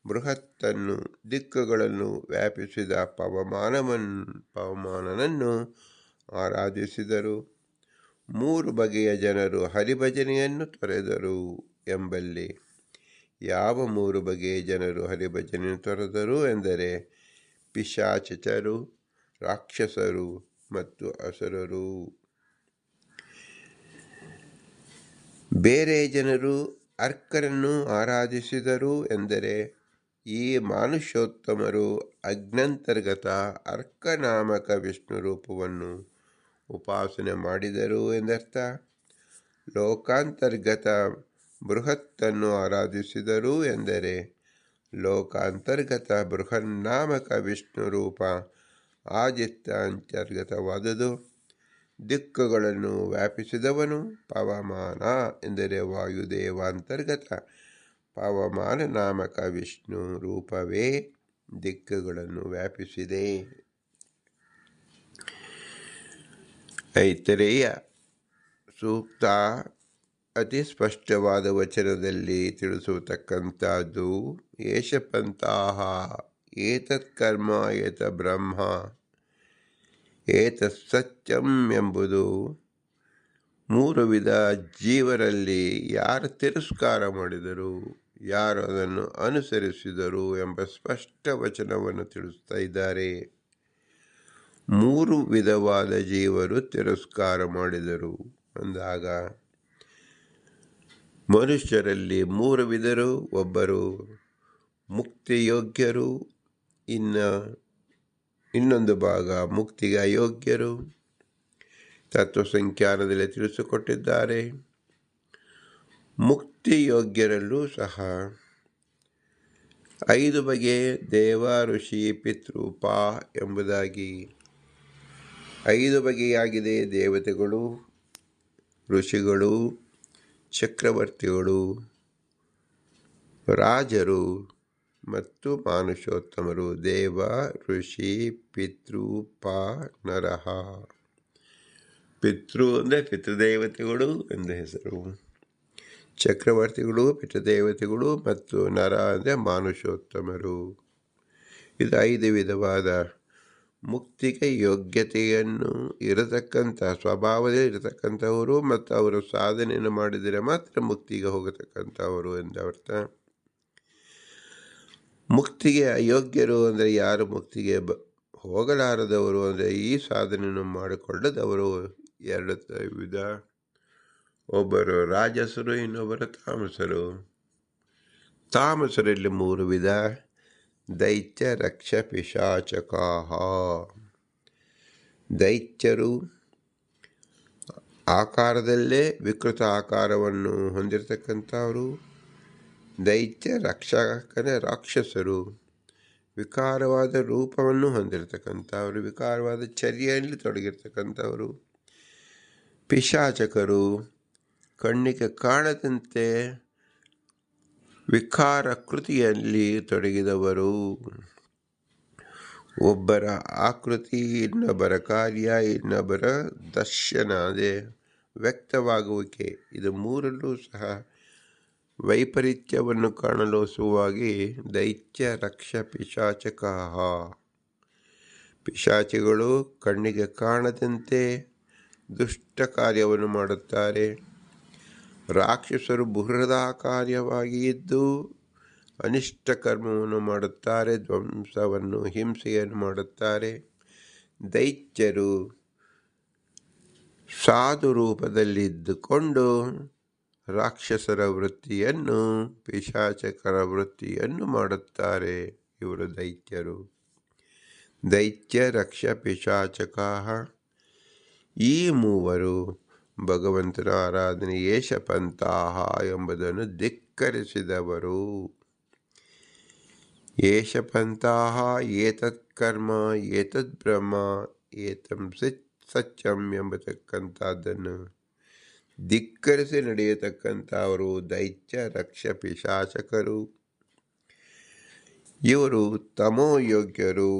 ಬೃಹತ್ತನ್ನು, ದಿಕ್ಕುಗಳನ್ನು ವ್ಯಾಪಿಸಿದ ಪವಮಾನನನ್ನು ಆರಾಧಿಸಿದರು. 3 ಬಗೆಯ ಜನರು ಹರಿಭಜನೆಯನ್ನು ತೊರೆದರು ಎಂಬಲ್ಲಿ ಯಾವ 3 ಬಗೆಯ ಜನರು ಹರಿಭಜನೆಯನ್ನು ತೊರೆದರು ಎಂದರೆ, ಪಿಶಾಚರು, ರಾಕ್ಷಸರು ಮತ್ತು ಅಸುರರು. ಬೇರೆ ಜನರು ಅರ್ಕನನ್ನು ಆರಾಧಿಸಿದರು ಎಂದರೆ, ಈ ಮಾನುಷೋತ್ತಮರು ಅಗ್ನಂತರ್ಗತ ಅರ್ಕನಾಮಕ ವಿಷ್ಣು ರೂಪವನ್ನು ಉಪಾಸನೆ ಮಾಡಿದರು ಎಂದರ್ಥ. ಲೋಕಾಂತರ್ಗತ ಬೃಹತ್ತನ್ನು ಆರಾಧಿಸಿದರು ಎಂದರೆ, ಲೋಕಾಂತರ್ಗತ ಬೃಹನ್ನಾಮಕ ವಿಷ್ಣು ರೂಪ ಆದಿತ್ಯಾಂತರ್ಗತವಾದುದು. ದಿಕ್ಕುಗಳನ್ನು ವ್ಯಾಪಿಸಿದವನು ಪವಮಾನ ಎಂದರೆ, ವಾಯುದೇವಾಂತರ್ಗತ ಪವಮಾನ ನಾಮಕ ವಿಷ್ಣು ರೂಪವೇ ದಿಕ್ಕುಗಳನ್ನು ವ್ಯಾಪಿಸಿದೆ. ಐತರೇಯ ಸೂಕ್ತ ಅತಿ ಸ್ಪಷ್ಟವಾದ ವಚನದಲ್ಲಿ ತಿಳಿಸತಕ್ಕಂಥದ್ದು, ಏಷ ಪಂಥಾಃ ಏತತ್ ಕರ್ಮ ಏತತ್ ಬ್ರಹ್ಮ ಏತತ್ ಸತ್ಯಂ ಎಂಬುದು 3 ವಿಧ ಜೀವರಲ್ಲಿ ಯಾರು ತಿರಸ್ಕಾರ ಮಾಡಿದರು, ಯಾರು ಅದನ್ನು ಅನುಸರಿಸಿದರು ಎಂಬ ಸ್ಪಷ್ಟ ವಚನವನ್ನು ತಿಳಿಸ್ತಾ ಇದ್ದಾರೆ. 3 ವಿಧವಾದ ಜೀವರು ತಿರಸ್ಕಾರ ಮಾಡಿದರು ಅಂದಾಗ, ಮನುಷ್ಯರಲ್ಲಿ 3 ವಿಧರು. ಒಬ್ಬರು ಮುಕ್ತಿಯೋಗ್ಯರು, ಇನ್ನೊಂದು ಭಾಗ ಮುಕ್ತಿಗೆ ಅಯೋಗ್ಯರು. ತತ್ವಸಂಖ್ಯಾನದಲ್ಲಿ ತಿಳಿಸಿಕೊಟ್ಟಿದ್ದಾರೆ. ಮುಕ್ತಿಯೋಗ್ಯರಲ್ಲೂ ಸಹ 5 ಬಗೆ ದೇವ, ಋಷಿ, ಪಿತೃಪ ಎಂಬುದಾಗಿ 5 ಬಗೆಯಾಗಿದೆ. ದೇವತೆಗಳು, ಋಷಿಗಳು, ಚಕ್ರವರ್ತಿಗಳು, ರಾಜರು ಮತ್ತು ಮಾನುಷೋತ್ತಮರು. ದೇವ, ಋಷಿ, ಪಿತೃಪ, ನರಹ. ಪಿತೃ ಅಂದರೆ ಪಿತೃದೇವತೆಗಳು ಎಂದು ಹೆಸರು, ಚಕ್ರವರ್ತಿಗಳು ಪಿತೃದೇವತೆಗಳು ಮತ್ತು ನರ ಅಂದರೆ ಮಾನುಷೋತ್ತಮರು. ಇದು 5 ವಿಧವಾದ ಮುಕ್ತಿಗೆ ಯೋಗ್ಯತೆಯನ್ನು ಇರತಕ್ಕಂಥ ಸ್ವಭಾವದಲ್ಲಿ ಇರತಕ್ಕಂಥವರು ಮತ್ತು ಅವರು ಸಾಧನೆಯನ್ನು ಮಾಡಿದರೆ ಮಾತ್ರ ಮುಕ್ತಿಗೆ ಹೋಗತಕ್ಕಂಥವರು ಎಂದರ್ಥ. ಮುಕ್ತಿಗೆ ಅಯೋಗ್ಯರು ಅಂದರೆ ಯಾರು ಮುಕ್ತಿಗೆ ಹೋಗಲಾರದವರು ಅಂದರೆ ಈ ಸಾಧನೆಯನ್ನು ಮಾಡಿಕೊಳ್ಳದವರು 2 ವಿಧ. ಒಬ್ಬರು ರಾಜಸರು, ಇನ್ನೊಬ್ಬರು ತಾಮಸರು. ತಾಮಸರಲ್ಲಿ 3 ವಿಧ: ದೈತ್ಯ, ರಕ್ಷ, ಪಿಶಾಚಕಾಹ. ದೈತ್ಯರು ಆಕಾರದಲ್ಲೇ ವಿಕೃತ ಆಕಾರವನ್ನು ಹೊಂದಿರತಕ್ಕಂಥವರು. ದೈತ್ಯ ರಕ್ಷಕನ ರಾಕ್ಷಸರು ವಿಕಾರವಾದ ರೂಪವನ್ನು ಹೊಂದಿರತಕ್ಕಂಥವರು, ವಿಕಾರವಾದ ಚರ್ಯೆಯಲ್ಲಿ ತೊಡಗಿರ್ತಕ್ಕಂಥವರು. ಪಿಶಾಚಕರು ಕಣ್ಣಿಗೆ ಕಾಣದಂತೆ ವಿಕಾರ ಕೃತಿಯಲ್ಲಿ ತೊಡಗಿದವರು. ಒಬ್ಬರ ಆಕೃತಿ, ಇನ್ನೊಬ್ಬರ ಕಾರ್ಯ, ಇನ್ನೊಬ್ಬರ ದರ್ಶನ, ಅದೇ ವ್ಯಕ್ತವಾಗುವಿಕೆ, ಇದು ಮೂರಲ್ಲೂ ಸಹ ವೈಪರೀತ್ಯವನ್ನು ಕಾಣಲೋಸುವಾಗಿ ದೈತ್ಯ ರಕ್ಷ ಪಿಶಾಚಕಾಹ. ಪಿಶಾಚಿಗಳು ಕಣ್ಣಿಗೆ ಕಾಣದಂತೆ ದುಷ್ಟ ಕಾರ್ಯವನ್ನು ಮಾಡುತ್ತಾರೆ. ರಾಕ್ಷಸರು ಬೃಹದಾಕಾರ್ಯವಾಗಿ ಇದ್ದು ಅನಿಷ್ಟ ಕರ್ಮವನ್ನು ಮಾಡುತ್ತಾರೆ, ಧ್ವಂಸವನ್ನು, ಹಿಂಸೆಯನ್ನು ಮಾಡುತ್ತಾರೆ. ದೈತ್ಯರು ಸಾಧು ರೂಪದಲ್ಲಿದ್ದುಕೊಂಡು ರಾಕ್ಷಸರ ವೃತ್ತಿಯನ್ನು, ಪಿಶಾಚಕರ ವೃತ್ತಿಯನ್ನು ಮಾಡುತ್ತಾರೆ. ಇವರು ದೈತ್ಯರು. ದೈತ್ಯ ರಕ್ಷ ಪಿಶಾಚಕಾಹ. ಈ ಮೂವರು ಭಗವಂತನ ಆರಾಧನೆ ಏಷಪಂಥಾಹ ಎಂಬುದನ್ನು ಧಿಕ್ಕರಿಸಿದವರು. ಏಷಪಂಥಾಹ ಏತತ್ ಕರ್ಮ ಏತದ್ ಬ್ರಹ್ಮ ಏತಂ ಸತ್ಯಂ ಎಂಬತಕ್ಕಂಥದ್ದನ್ನು ಧಿಕ್ಕರಿಸಿ ನಡೆಯತಕ್ಕಂಥವರು ದೈತ್ಯ ರಕ್ಷ ಪಿಶಾಚಕರು. ಇವರು ತಮೋಯೋಗ್ಯರು.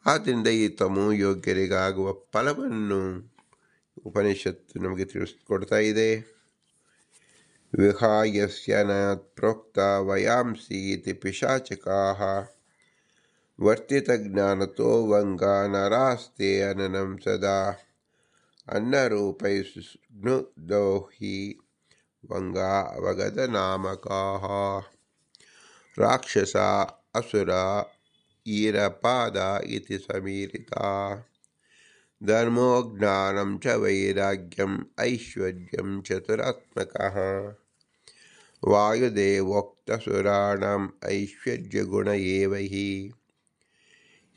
ಆದ್ದರಿಂದ ಈ ತಮೋಯೋಗ್ಯರಿಗಾಗುವ ಫಲವನ್ನು ಉಪನಿಷತ್ತು ನಮಗೆ ತಿಳಿಸ್ಕೊಡ್ತಾ ಇದೆ. ವಿಹಾಯಸ್ಯ ನ ಪ್ರೋಕ್ತ ವಯಾಂಸಿ ಇತಿ ಪಿಶಾಚಕಾಹ ವರ್ತಿತ ಜ್ಞಾನತೋ ವಂಗ ನರಾಸ್ತೆ ಅನನಂ ಸದಾ ಅನ್ನರೂಪೈಸ್ನುಗ್ಧೋ ಹಿ ವಂಗ ಅವಗತ ನಾಮಕಾಹ. ರಾಕ್ಷಸ ಅಸುರ ಈರಪಾದ ಇತಿ ಸಮೀರಿತಾ ಧರ್ಮೋ ಜ್ಞಾನಂ ಚ ವೈರಾಗ್ಯಂ ಐಶ್ವರ್ಯಂ ಚತುರಾತ್ಮಕಃ. ವಾಯುದೇವೋಕ್ತಸುರಾಣಾಂ ಐಶ್ವರ್ಯಗುಣ ಏವ ಹಿ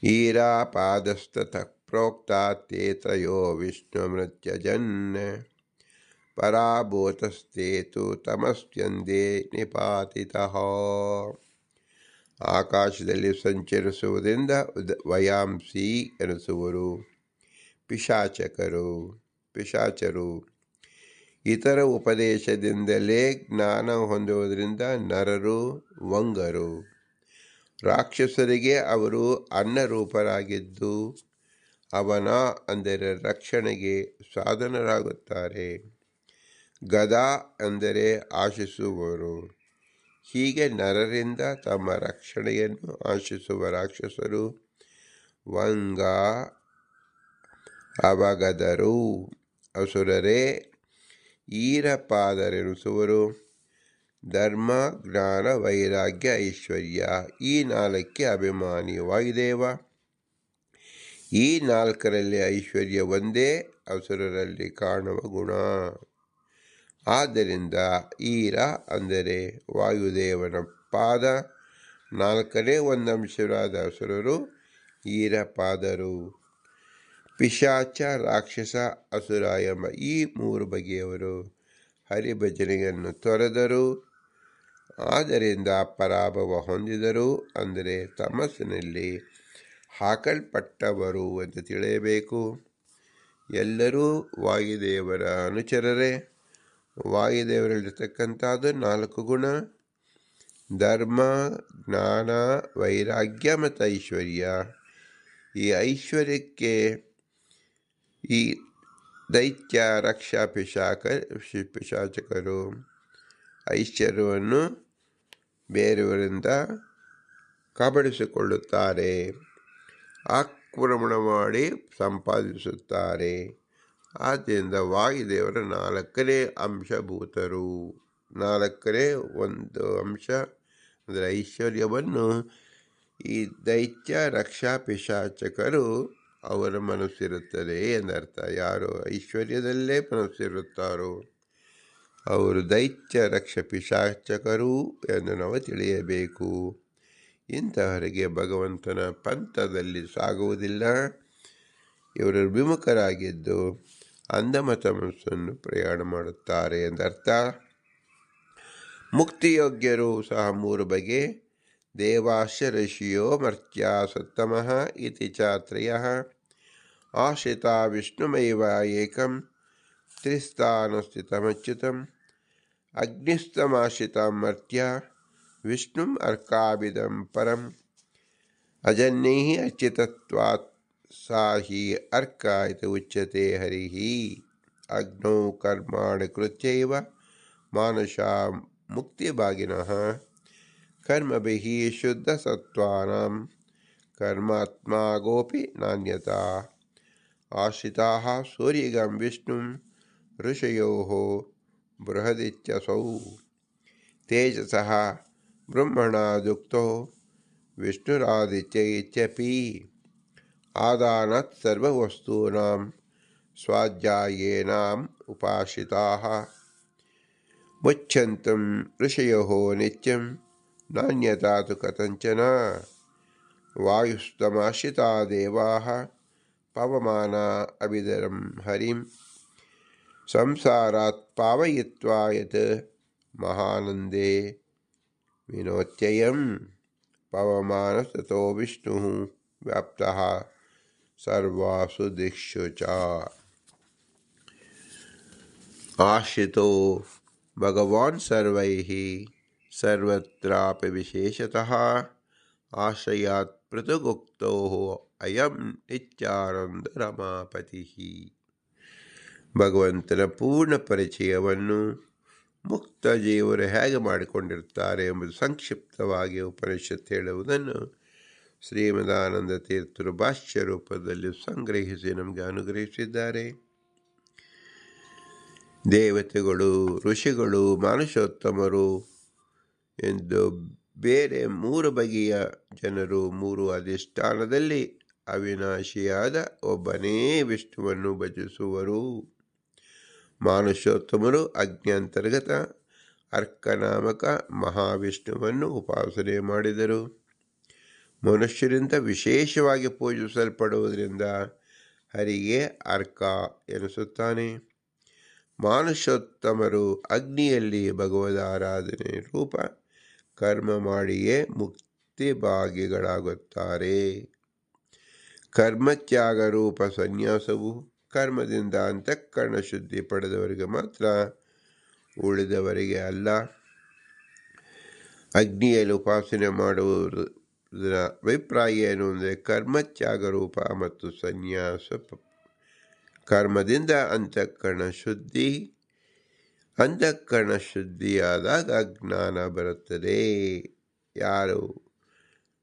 ಈರಾಪಾದಸ್ತತಃ ಪ್ರೋಕ್ತಾ ತೇ ತ್ರಯೋ ವಿಷ್ಣುಮೃತ್ಯಜನ್ ಪರಾಭೂತಸ್ತೆ ತು ತಮಸ್ಯಂದೇ ನಿಪಾತಿತಃ. ಆಕಾಶದಲ್ಲಿ ಸಂಚರಿಸುವುದರಿಂದ ವಯಾಂಸಿ ಎನಿಸುವರು ಪಿಶಾಚರು. ಇತರ ಉಪದೇಶದಿಂದಲೇ ಜ್ಞಾನ ಹೊಂದುವುದರಿಂದ ನರರು ವಂಗರು. ರಾಕ್ಷಸರಿಗೆ ಅವರು ಅನ್ನರೂಪರಾಗಿದ್ದು ಅವನ ಅಂದರೆ ರಕ್ಷಣೆಗೆ ಸಾಧನರಾಗುತ್ತಾರೆ. ಗದಾ ಅಂದರೆ ಆಶಿಸುವವರು. ಹೀಗೆ ನರರಿಂದ ತಮ್ಮ ರಕ್ಷಣೆಯನ್ನು ಆಶಿಸುವ ರಾಕ್ಷಸರು ವಂಗ ಅವಗದರು. ಅಸುರರೇ ಈರಪಾದರೆನಿಸುವರು. ಧರ್ಮ ಜ್ಞಾನ ವೈರಾಗ್ಯ ಐಶ್ವರ್ಯ ಈ ನಾಲ್ಕಕ್ಕೆ ಅಭಿಮಾನಿ ವಾಯುದೇವ. ಈ ನಾಲ್ಕರಲ್ಲಿ ಐಶ್ವರ್ಯ ಒಂದೇ ಅಸುರರಲ್ಲಿ ಕಾಣುವ ಗುಣ. ಆದ್ದರಿಂದ ಈರ ಅಂದರೆ ವಾಯುದೇವನ ಪಾದ, ನಾಲ್ಕನೇ ಒಂದಂಶರಾದ ಅಸುರರು ಈರಪಾದರು. ಪಿಶಾಚ ರಾಕ್ಷಸ ಅಸುರ ಎಂಬ ಈ ಮೂರು ಬಗೆಯವರು ಹರಿಭಜನೆಯನ್ನು ತೊರೆದರು. ಆದ್ದರಿಂದ ಪರಾಭವ ಹೊಂದಿದರು, ಅಂದರೆ ತಮಸ್ಸಿನಲ್ಲಿ ಹಾಕಲ್ಪಟ್ಟವರು ಎಂದು ತಿಳಿಯಬೇಕು. ಎಲ್ಲರೂ ವಾಯುದೇವರ ಅನುಚರರೇ. ವಾಯುದೇವರಲ್ಲಿರ್ತಕ್ಕಂಥದ್ದು 4 ಗುಣ: ಧರ್ಮ, ಜ್ಞಾನ, ವೈರಾಗ್ಯ ಮತ್ತು ಐಶ್ವರ್ಯ. ಈ ಐಶ್ವರ್ಯಕ್ಕೆ ಈ ದೈತ್ಯ ರಕ್ಷಾ ಪಿಶಾಚಕರು ಐಶ್ವರ್ಯವನ್ನು ಬೇರೆಯವರಿಂದ ಕಬಳಿಸಿಕೊಳ್ಳುತ್ತಾರೆ, ಆಕ್ರಮಣ ಮಾಡಿ ಸಂಪಾದಿಸುತ್ತಾರೆ. ಆದ್ದರಿಂದ ವಾಯುದೇವರ 4ನೇ ಅಂಶಭೂತರು. 4ನೇ ಒಂದು ಅಂಶ ಅಂದರೆ ಐಶ್ವರ್ಯವನ್ನು ಈ ದೈತ್ಯ ರಕ್ಷಾ ಪಿಶಾಚಕರು ಅವರ ಮನಸ್ಸಿರುತ್ತದೆ ಎಂದರ್ಥ. ಯಾರು ಐಶ್ವರ್ಯದಲ್ಲೇ ಮನಸ್ಸಿರುತ್ತಾರೋ ಅವರು ದೈತ್ಯ ರಕ್ಷ ಪಿಶಾಚಕರು ಎಂದು ನಾವು ತಿಳಿಯಬೇಕು. ಇಂತಹವರಿಗೆ ಭಗವಂತನ ಪಂಥದಲ್ಲಿ ಸಾಗುವುದಿಲ್ಲ. ಇವರು ವಿಮುಖರಾಗಿದ್ದು ಅಂದಮತ ಮನಸ್ಸನ್ನು ಪ್ರಯಾಣ ಮಾಡುತ್ತಾರೆ ಎಂದರ್ಥ. ಮುಕ್ತಿಯೋಗ್ಯರು ಸಹ 3 ಬಗೆ. ದೇವಾಶ್ಚ ಋಷಿಯೋ ಮರ್ತ್ಯ ಸತ್ತಮಃ ಇತಿ ಚ ತ್ರಯಃ. ಆಶ್ರಿತ ವಿಷ್ಣುಮೇವ ಏಕಂ ತ್ರಿಸ್ಥಾನಸ್ಥಿತಮಚ್ಯುತಂ. ಅಗ್ನಿಸ್ತಮಾಶ್ರಿತ ಮರ್ತ್ಯ ವಿಷ್ಣುಂ ಅರ್ಕಾಭಿದಂ ಪರಂ. ಅಜನ್ಯೈಃ ಅಚ್ಯುತತ್ವಾತ್ ಸಾ ಹಿ ಅರ್ಕ ಇತಿ ಉಚ್ಯತೆ ಹರಿಃ. ಅಗ್ನೌ ಕರ್ಮಾಣಿ ಕೃತ್ಯೈವ ಮಾನುಷಾ ಮುಕ್ತಿಭಾಗಿನಃ. ಕರ್ಮಭಿಃ ಶುದ್ಧಸತ್ವಾನಾಂ ಕರ್ಮಾತ್ಮಾ ಗೋಪಿ ನಾನ್ಯತಾ. ಆಶ್ರಿತಾಃ ಸೂರ್ಯಗಂ ವಿಷ್ಣುಂ ಋಷಯೋಃ ಬೃಹದಿತ್ಯಸೌ. ತೇಜಸಃ ಬ್ರಹ್ಮಣಾದುಕ್ತೋ ವಿಷ್ಣುರಾದಿತ್ಯ ಇತ್ಯಪಿ. ಆದಾನಾತ್ ಸರ್ವವಸ್ತೂನಾಂ ಸ್ವಾಧ್ಯಾಯೇನಾಂ ಉಪಾಶ್ರಿತಾಃ. ಮುಚ್ಯಂತಂ ಋಷಯೋ ನಿತ್ಯಂ ನಾನ್ಯತಾ ತು ಕಥಂಚನ. ವಾಯುಸ್ತಮಾಶ್ರಿತಾ ದೇವಾಃ ಪವಮಾನ ಅಭಿಧರಂ ಹರಿಂ. ಸಂಸಾರಾತ್ ಪಾವಯಿತ್ವಾ ಯತ್ ಮಹಾನಂದೇ ವಿನೋತ್ಯಯಂ. ಪವಮಾನಸ್ತತೋ ವಿಷ್ಣುಃ ವ್ಯಾಪ್ತಃ ಸರ್ವಾಸು ದಿಕ್ಷು ಚ. ಆಶ್ರಿತೋ ಭಗವಾನ್ ಸರ್ವೈಃ ಸರ್ವತ್ರಾಪಿ ವಿಶೇಷತಃ. ಆಶ್ರಯಾತ್ ಪೃಥಗುಕ್ತೋ ಅಯಂ ನಿತ್ಯಾನಂದ ರಮಾಪತಿಃ. ಭಗವಂತನ ಪೂರ್ಣ ಪರಿಚಯವನ್ನು ಮುಕ್ತ ಜೀವರು ಹೇಗೆ ಮಾಡಿಕೊಂಡಿರ್ತಾರೆ ಎಂಬುದು ಸಂಕ್ಷಿಪ್ತವಾಗಿ ಉಪನಿಷತ್ತು ಹೇಳುವುದನ್ನು ಶ್ರೀಮದಾನಂದ ತೀರ್ಥರು ಭಾಷ್ಯ ರೂಪದಲ್ಲಿ ಸಂಗ್ರಹಿಸಿ ನಮಗೆ ಅನುಗ್ರಹಿಸಿದ್ದಾರೆ. ದೇವತೆಗಳು, ಋಷಿಗಳು, ಮಾನುಷೋತ್ತಮರು ಎಂದು ಬೇರೆ 3 ಬಗೆಯ ಜನರು 3 ಅಧಿಷ್ಠಾನದಲ್ಲಿ ಅವಿನಾಶಿಯಾದ ಒಬ್ಬನೇ ವಿಷ್ಣುವನ್ನು ಭಜಿಸುವರು. ಮಾನುಷೋತ್ತಮರು ಅಗ್ನ್ಯಂತರ್ಗತ ಅರ್ಕನಾಮಕ ಮಹಾವಿಷ್ಣುವನ್ನು ಉಪಾಸನೆ ಮಾಡಿದರು. ಮನುಷ್ಯರಿಂದ ವಿಶೇಷವಾಗಿ ಪೂಜಿಸಲ್ಪಡುವುದರಿಂದ ಹರಿಗೆ ಅರ್ಕ ಎನಿಸುತ್ತಾನೆ. ಮಾನುಷೋತ್ತಮರು ಅಗ್ನಿಯಲ್ಲಿ ಭಗವದ್ ಆರಾಧನೆ ರೂಪ ಕರ್ಮ ಮಾಡಿಯೇ ಮುಕ್ತಿಭಾಗಿಗಳಾಗುತ್ತಾರೆ. ಕರ್ಮತ್ಯಾಗ ರೂಪ ಸನ್ಯಾಸವು ಕರ್ಮದಿಂದ ಅಂತಃಕರಣ ಶುದ್ಧಿ ಪಡೆದವರಿಗೆ ಮಾತ್ರ, ಉಳಿದವರಿಗೆ ಅಲ್ಲ. ಅಗ್ನಿಯಲ್ಲಿ ಉಪಾಸನೆ ಮಾಡುವುದರ ಅಭಿಪ್ರಾಯ ಏನು ಅಂದರೆ, ಕರ್ಮತ್ಯಾಗ ರೂಪ ಮತ್ತು ಸನ್ಯಾಸ. ಕರ್ಮದಿಂದ ಅಂತಃಕರಣ ಶುದ್ಧಿ. ಅಂತಃಕರಣ ಶುದ್ಧಿಯಾದಾಗ ಜ್ಞಾನ ಬರುತ್ತದೆ. ಯಾರು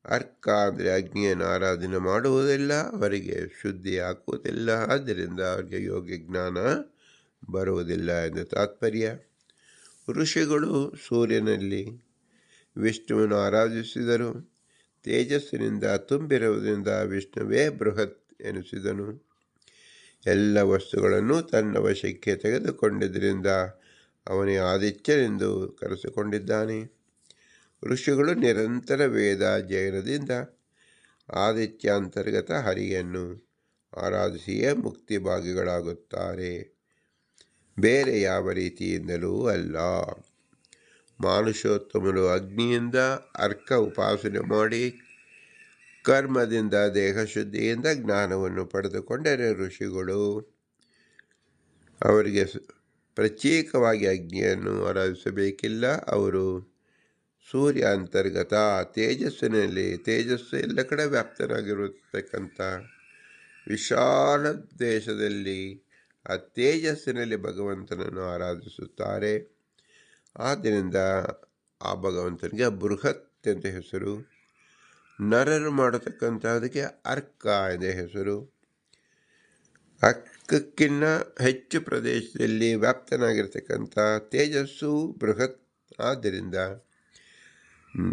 ಅರ್ಕ ಅಂದರೆ ಅಗ್ನಿಯನ್ನು ಆರಾಧನೆ ಮಾಡುವುದಿಲ್ಲ, ಅವರಿಗೆ ಶುದ್ಧಿ ಆಗುವುದಿಲ್ಲ. ಆದ್ದರಿಂದ ಅವರಿಗೆ ಯೋಗ್ಯ ಜ್ಞಾನ ಬರುವುದಿಲ್ಲ ಎಂದು ತಾತ್ಪರ್ಯ. ಋಷಿಗಳು ಸೂರ್ಯನಲ್ಲಿ ವಿಷ್ಣುವನ್ನು ಆರಾಧಿಸಿದರು. ತೇಜಸ್ಸಿನಿಂದ ತುಂಬಿರುವುದರಿಂದ ವಿಷ್ಣುವೇ ಬೃಹತ್ ಎನಿಸಿದನು. ಎಲ್ಲ ವಸ್ತುಗಳನ್ನು ತನ್ನ ವಶಕ್ಕೆ ತೆಗೆದುಕೊಂಡಿದ್ದರಿಂದ ಅವನೇ ಆದಿತ್ಯನೆಂದು ಕರೆಸಿಕೊಂಡಿದ್ದಾನೆ. ಋಷಿಗಳು ನಿರಂತರ ವೇದಾಧ್ಯಯನದಿಂದ ಆದಿತ್ಯಾಂತರ್ಗತ ಹರಿಯನ್ನು ಆರಾಧಿಸಿಯೇ ಮುಕ್ತಿಭಾಗಿಗಳಾಗುತ್ತಾರೆ, ಬೇರೆ ಯಾವ ರೀತಿಯಿಂದಲೂ ಅಲ್ಲ. ಮಾನುಷೋತ್ತಮರು ಅಗ್ನಿಯಿಂದ ಅರ್ಕ ಉಪಾಸನೆ ಮಾಡಿ ಕರ್ಮದಿಂದ ದೇಹಶುದ್ಧಿಯಿಂದ ಜ್ಞಾನವನ್ನು ಪಡೆದುಕೊಂಡರೆ ಋಷಿಗಳು ಅವರಿಗೆ ಪ್ರತ್ಯೇಕವಾಗಿ ಅಗ್ನಿಯನ್ನು ಆರಾಧಿಸಬೇಕಿಲ್ಲ. ಅವರು ಸೂರ್ಯ ಅಂತರ್ಗತ ತೇಜಸ್ಸಿನಲ್ಲಿ, ತೇಜಸ್ಸು ಎಲ್ಲ ಕಡೆ ವ್ಯಾಪ್ತನಾಗಿರತಕ್ಕಂಥ ವಿಶಾಲ ದೇಶದಲ್ಲಿ ಆ ತೇಜಸ್ಸಿನಲ್ಲಿ ಭಗವಂತನನ್ನು ಆರಾಧಿಸುತ್ತಾರೆ. ಆದ್ದರಿಂದ ಆ ಭಗವಂತನಿಗೆ ಬೃಹತ್ ಎಂದು ಹೆಸರು. ನರರು ಮಾಡತಕ್ಕಂಥದಕ್ಕೆ ಅರ್ಕ ಎಂದೇ ಹೆಸರು. ಅರ್ಕಕ್ಕಿನ್ನ ಹೆಚ್ಚು ಪ್ರದೇಶದಲ್ಲಿ ವ್ಯಾಪ್ತನಾಗಿರ್ತಕ್ಕಂಥ ತೇಜಸ್ಸು ಬೃಹತ್. ಆದ್ದರಿಂದ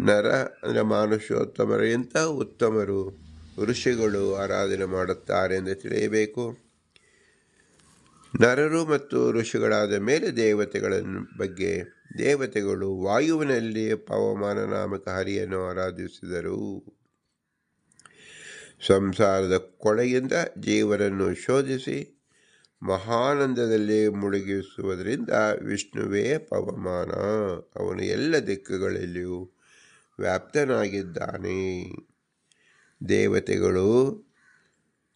ನರ ಅಂದರೆ ಮಾನುಷೋತ್ತಮರಿಗಿಂತ ಉತ್ತಮರು ಋಷಿಗಳು ಆರಾಧನೆ ಮಾಡುತ್ತಾರೆ ಎಂದು ತಿಳಿಯಬೇಕು. ನರರು ಮತ್ತು ಋಷಿಗಳಾದ ಮೇಲೆ ದೇವತೆಗಳ ಬಗ್ಗೆ, ದೇವತೆಗಳು ವಾಯುವಿನಲ್ಲಿ ಪವಮಾನ ನಾಮಕ ಹರಿಯನ್ನು ಆರಾಧಿಸಿದರು. ಸಂಸಾರದ ಕೊಳೆಯಿಂದ ಜೀವರನ್ನು ಶೋಧಿಸಿ ಮಹಾನಂದದಲ್ಲಿ ಮುಳುಗಿಸುವುದರಿಂದ ವಿಷ್ಣುವೇ ಪವಮಾನ. ಅವನು ಎಲ್ಲ ದಿಕ್ಕುಗಳಲ್ಲಿಯೂ ವ್ಯಾಪ್ತನಾಗಿದ್ದಾನೆ. ದೇವತೆಗಳು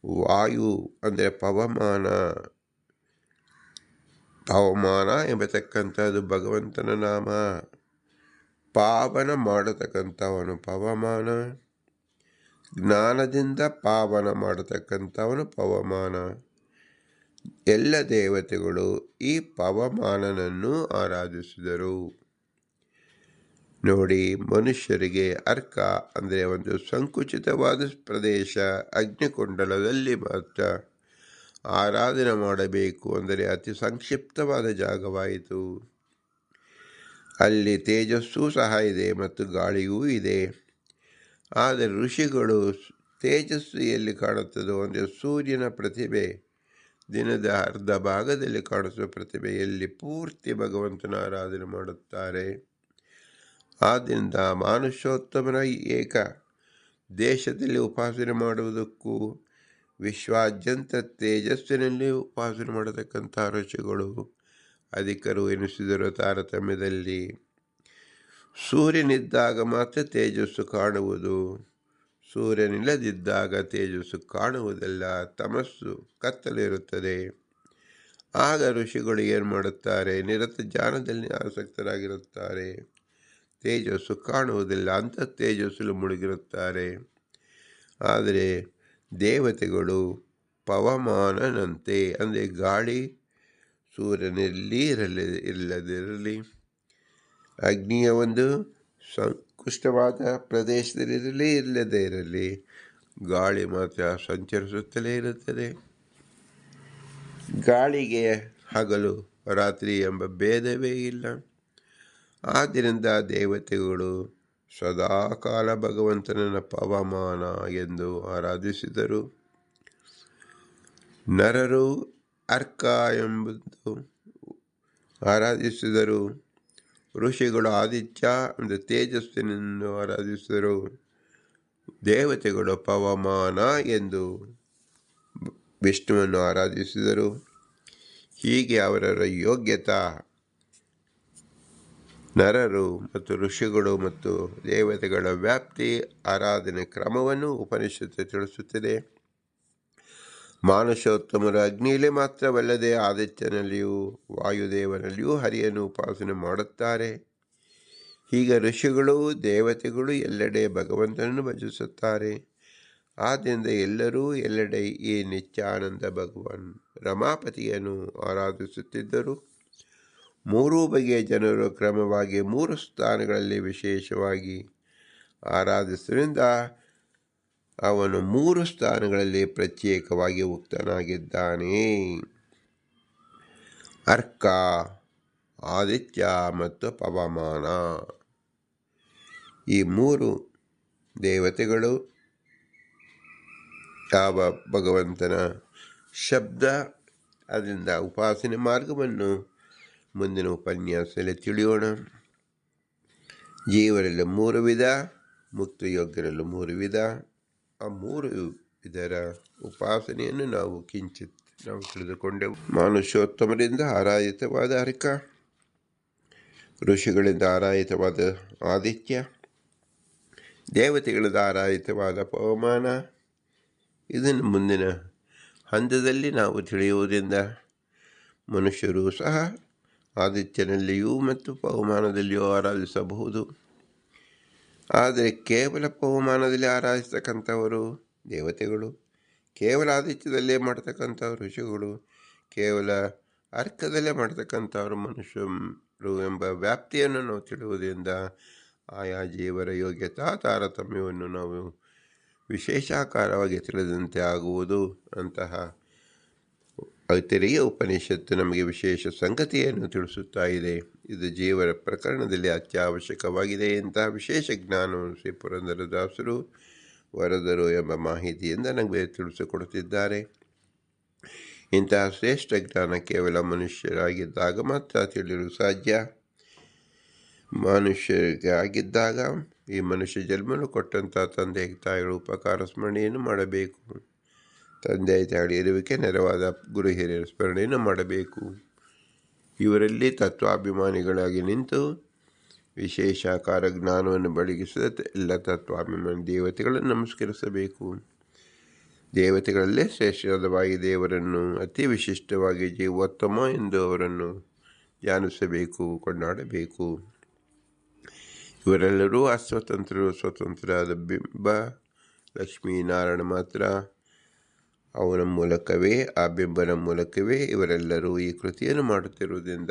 ವಾಯು ಅಂದರೆ ಪವಮಾನ ಎಂಬತಕ್ಕಂಥದ್ದು ಭಗವಂತನ ನಾಮ. ಪಾವನ ಮಾಡತಕ್ಕಂಥವನು ಪವಮಾನ, ಜ್ಞಾನದಿಂದ ಪಾವನ ಮಾಡತಕ್ಕಂಥವನು ಪವಮಾನ. ಎಲ್ಲ ದೇವತೆಗಳು ಈ ಪವಮಾನನನ್ನು ಆರಾಧಿಸಿದರು. ನೋಡಿ, ಮನುಷ್ಯರಿಗೆ ಅರ್ಕ ಅಂದರೆ ಒಂದು ಸಂಕುಚಿತವಾದ ಪ್ರದೇಶ, ಅಗ್ನಿಕುಂಡಲದಲ್ಲಿ ಮಾತ್ರ ಆರಾಧನೆ ಮಾಡಬೇಕು ಅಂದರೆ ಅತಿ ಸಂಕ್ಷಿಪ್ತವಾದ ಜಾಗವಾಯಿತು. ಅಲ್ಲಿ ತೇಜಸ್ಸೂ ಸಹ ಇದೆ ಮತ್ತು ಗಾಳಿಯೂ ಇದೆ. ಆದರೆ ಋಷಿಗಳು ತೇಜಸ್ಸು ಎಲ್ಲಿ ಕಾಣುತ್ತದೋ ಅಂದರೆ ಸೂರ್ಯನ ಪ್ರತಿಭೆ, ದಿನದ ಅರ್ಧ ಭಾಗದಲ್ಲಿ ಕಾಣಿಸುವ ಪ್ರತಿಭೆಯಲ್ಲಿ ಪೂರ್ತಿ ಭಗವಂತನ ಆರಾಧನೆ ಮಾಡುತ್ತಾರೆ. ಆದ್ದರಿಂದ ಮಾನುಷೋತ್ತಮನ ಏಕ ದೇಶದಲ್ಲಿ ಉಪಾಸನೆ ಮಾಡುವುದಕ್ಕೂ ವಿಶ್ವಾದ್ಯಂತ ತೇಜಸ್ಸಿನಲ್ಲಿ ಉಪಾಸನೆ ಮಾಡತಕ್ಕಂಥ ಋಷಿಗಳು ಅಧಿಕರು ಎನಿಸಿದರು. ತಾರತಮ್ಯದಲ್ಲಿ ಸೂರ್ಯನಿದ್ದಾಗ ಮಾತ್ರ ತೇಜಸ್ಸು ಕಾಣುವುದು, ಸೂರ್ಯನಿಲ್ಲದಿದ್ದಾಗ ತೇಜಸ್ಸು ಕಾಣುವುದಿಲ್ಲ, ತಮಸ್ಸು ಕತ್ತಲಿರುತ್ತದೆ. ಆಗ ಋಷಿಗಳು ಏನು ಮಾಡುತ್ತಾರೆ? ನಿರತ ಜ್ಞಾನದಲ್ಲಿ ಆಸಕ್ತರಾಗಿರುತ್ತಾರೆ, ತೇಜಸ್ಸು ಕಾಣುವುದಿಲ್ಲ, ಅಂಥ ತೇಜಸ್ಸಲ್ಲಿ ಮುಳುಗಿರುತ್ತಾರೆ. ಆದರೆ ದೇವತೆಗಳು ಪವಮಾನನಂತೆ ಅಂದರೆ ಗಾಳಿ ಸೂರ್ಯನಲ್ಲಿ ಇಲ್ಲದಿರಲಿ, ಅಗ್ನಿಯ ಒಂದು ಸಂಕುಷ್ಟವಾದ ಪ್ರದೇಶದಲ್ಲಿರಲಿ ಇಲ್ಲದೇ ಇರಲಿ, ಗಾಳಿ ಮಾತ್ರ ಸಂಚರಿಸುತ್ತಲೇ ಇರುತ್ತದೆ. ಗಾಳಿಗೆ ಹಗಲು ರಾತ್ರಿ ಎಂಬ ಭೇದವೇ ಇಲ್ಲ. ಆದ್ದರಿಂದ ದೇವತೆಗಳು ಸದಾಕಾಲ ಭಗವಂತನನ್ನು ಪವಮಾನ ಎಂದು ಆರಾಧಿಸಿದರು. ನರರು ಅರ್ಕ ಎಂಬುದು ಆರಾಧಿಸಿದರು. ಋಷಿಗಳು ಆದಿತ್ಯ ಅಂದರೆ ತೇಜಸ್ಸಿನನ್ನು ಆರಾಧಿಸಿದರು. ದೇವತೆಗಳು ಪವಮಾನ ಎಂದು ವಿಷ್ಣುವನ್ನು ಆರಾಧಿಸಿದರು. ಹೀಗೆ ಅವರವರ ಯೋಗ್ಯತಾ ನರರು ಮತ್ತು ಋಷಿಗಳು ಮತ್ತು ದೇವತೆಗಳ ವ್ಯಾಪ್ತಿ, ಆರಾಧನೆ ಕ್ರಮವನ್ನು ಉಪನಿಷತ್ತು ತಿಳಿಸುತ್ತದೆ. ಮಾನುಷೋತ್ತಮರು ಅಗ್ನಿಯಲ್ಲಿ ಮಾತ್ರವಲ್ಲದೆ ಆದಿತ್ಯನಲ್ಲಿಯೂ ವಾಯುದೇವನಲ್ಲಿಯೂ ಹರಿಯನ್ನು ಉಪಾಸನೆ ಮಾಡುತ್ತಾರೆ. ಹೀಗೆ ಋಷಿಗಳು ದೇವತೆಗಳು ಎಲ್ಲೆಡೆ ಭಗವಂತನನ್ನು ಭಜಿಸುತ್ತಾರೆ. ಆದ್ದರಿಂದ ಎಲ್ಲರೂ ಎಲ್ಲೆಡೆ ಈ ನಿತ್ಯಾನಂದ ಭಗವಾನ್ ರಮಾಪತಿಯನ್ನು ಆರಾಧಿಸುತ್ತಿದ್ದರು. ಮೂರೂ ಬಗೆಯ ಜನರು ಕ್ರಮವಾಗಿ 3 ಸ್ಥಾನಗಳಲ್ಲಿ ವಿಶೇಷವಾಗಿ ಆರಾಧಿಸುವುದರಿಂದ ಅವನು 3 ಸ್ಥಾನಗಳಲ್ಲಿ ಪ್ರತ್ಯೇಕವಾಗಿ ಉಕ್ತನಾಗಿದ್ದಾನೆ. ಅರ್ಕ, ಆದಿತ್ಯ ಮತ್ತು ಪವಮಾನ ಈ 3 ದೇವತೆಗಳು ಯಾವ ಭಗವಂತನ ಶಬ್ದ, ಅದರಿಂದ ಉಪಾಸನೆ ಮಾರ್ಗವನ್ನು ಮುಂದಿನ ಉಪನ್ಯಾಸದಲ್ಲಿ ತಿಳಿಯೋಣ. ಜೀವರಲ್ಲಿ 3 ವಿಧ, ಮುಕ್ತಯೋಗ್ಯರಲ್ಲೂ 3 ವಿಧ. ಆ 3 ಇದರ ಉಪಾಸನೆಯನ್ನು ನಾವು ತಿಳಿದುಕೊಂಡೆವು. ಮಾನುಷೋತ್ತಮರಿಂದ ಆರಾಧಿತವಾದ ಅರ್ಕ, ಋಷಿಗಳಿಂದ ಆರಾಧಿತವಾದ ಆದಿತ್ಯ, ದೇವತೆಗಳಿಂದ ಆರಾಧಿತವಾದ ಪವಮಾನ. ಇದನ್ನು ಮುಂದಿನ ಹಂತದಲ್ಲಿ ನಾವು ತಿಳಿಯುವುದರಿಂದ ಮನುಷ್ಯರು ಸಹ ಆದಿತ್ಯನಲ್ಲಿಯೂ ಮತ್ತು ಪವಮಾನದಲ್ಲಿಯೂ ಆರಾಧಿಸಬಹುದು. ಆದರೆ ಕೇವಲ ಪವಮಾನದಲ್ಲಿ ಆರಾಧಿಸ್ತಕ್ಕಂಥವರು ದೇವತೆಗಳು, ಕೇವಲ ಆದಿತ್ಯದಲ್ಲೇ ಮಾಡ್ತಕ್ಕಂಥವ್ರು ಋಷಿಗಳು, ಕೇವಲ ಅರ್ಕದಲ್ಲೇ ಮಾಡ್ತಕ್ಕಂಥವ್ರು ಮನುಷ್ಯರು ಎಂಬ ವ್ಯಾಪ್ತಿಯನ್ನು ನಾವು ತಿಳಿಯುವುದರಿಂದ ಆಯಾ ಜೀವರ ಯೋಗ್ಯತಾ ತಾರತಮ್ಯವನ್ನು ನಾವು ವಿಶೇಷಾಕಾರವಾಗಿ ತಿಳಿದಂತೆ ಆಗುವುದು. ಅಂತಹ ಐತರೇಯ ಉಪನಿಷತ್ತು ನಮಗೆ ವಿಶೇಷ ಸಂಗತಿಯನ್ನು ತಿಳಿಸುತ್ತಾ ಇದೆ. ಇದು ಜೀವರ ಪ್ರಕರಣದಲ್ಲಿ ಅತ್ಯವಶ್ಯಕವಾಗಿದೆ. ಇಂತಹ ವಿಶೇಷ ಜ್ಞಾನವನ್ನು ಶ್ರೀ ಪುರಂದರದಾಸರು ವರದರು ಎಂಬ ಮಾಹಿತಿಯಿಂದ ನಮಗೆ ತಿಳಿಸಿಕೊಡುತ್ತಿದ್ದಾರೆ. ಇಂತಹ ಶ್ರೇಷ್ಠ ಜ್ಞಾನ ಕೇವಲ ಮನುಷ್ಯರಾಗಿದ್ದಾಗ ಮಾತ್ರ ತಿಳಿಯಲು ಸಾಧ್ಯ. ಮನುಷ್ಯರಿಗೆ ಆಗಿದ್ದಾಗ ಈ ಮನುಷ್ಯ ಜನ್ಮನು ಕೊಟ್ಟಂಥ ತಂದೆ ತಾಯಿಗಳ ಉಪಕಾರ ಸ್ಮರಣೆಯನ್ನು ಮಾಡಬೇಕು. ತಂದೆ ತಾಯಿ ಇರುವಿಕೆ ನೆರವಾದ ಗುರು ಹಿರಿಯರ ಸ್ಮರಣೆಯನ್ನು ಮಾಡಬೇಕು. ಇವರಲ್ಲಿ ತತ್ವಾಭಿಮಾನಿಗಳಾಗಿ ನಿಂತು ವಿಶೇಷಾಕಾರ ಜ್ಞಾನವನ್ನು ಬೆಳಗಿಸಿದ ಎಲ್ಲ ತತ್ವಾಭಿಮಾನಿ ದೇವತೆಗಳನ್ನು ನಮಸ್ಕರಿಸಬೇಕು. ದೇವತೆಗಳಲ್ಲೇ ಶ್ರೇಷ್ಠವಾದ ವಾಯುದೇವರನ್ನು ಅತಿ ವಿಶಿಷ್ಟವಾಗಿ ಜೀವೋತ್ತಮ ಎಂದು ಅವರನ್ನು ಧ್ಯಾನಿಸಬೇಕು, ಕೊಂಡಾಡಬೇಕು. ಇವರೆಲ್ಲರೂ ಅಸ್ವತಂತ್ರರು. ಸ್ವತಂತ್ರರಾದ ಬಿಂಬ ಲಕ್ಷ್ಮೀನಾರಾಯಣ ಮಾತ್ರ. ಅವನ ಮೂಲಕವೇ, ಆ ಬಿಂಬನ ಮೂಲಕವೇ ಇವರೆಲ್ಲರೂ ಈ ಕೃತಿಯನ್ನು ಮಾಡುತ್ತಿರುವುದರಿಂದ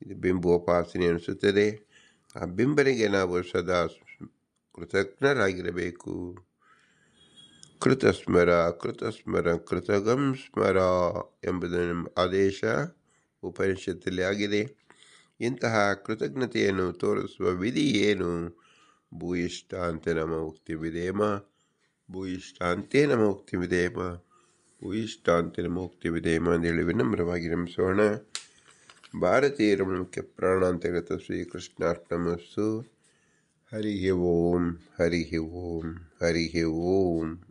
ಇದು ಬಿಂಬೋಪಾಸನೆ ಅನಿಸುತ್ತದೆ. ಆ ಬಿಂಬನಿಗೆ ನಾವು ಸದಾ ಕೃತಜ್ಞರಾಗಿರಬೇಕು. ಕೃತಸ್ಮರ ಕೃತಸ್ಮರ ಕೃತಗಂ ಸ್ಮರ ಎಂಬುದು ಆದೇಶ ಉಪನಿಷತ್ತಲ್ಲಿ ಆಗಿದೆ. ಇಂತಹ ಕೃತಜ್ಞತೆಯನ್ನು ತೋರಿಸುವ ವಿಧಿ ಏನು? ಭೂಯಿಷ್ಠಾಂತೆ ನಮ ಉಕ್ತಿ ವಿಧೇಮ, ಭೂಯಿಷ್ಠಾಂತೆ ನಮ ಉಕ್ತಿ ವಿಧೇಮ, ಭೂಯಿಷ್ಠಾಂತೆ ನಮ ಉಕ್ತಿ ವಿಧೇಮ ಅಂತೇಳಿ ವಿನಮ್ರವಾಗಿ ನಮಿಸೋಣ. ಭಾರತೀಯರ ಮುಖ್ಯ ಪ್ರಾಣಾಂತರ್ಗತ ಶ್ರೀಕೃಷ್ಣಾರ್ಪಣಮಸ್ತು. ಹರಿ ಓಂ, ಹರಿ ಓಂ, ಹರಿ ಓಂ.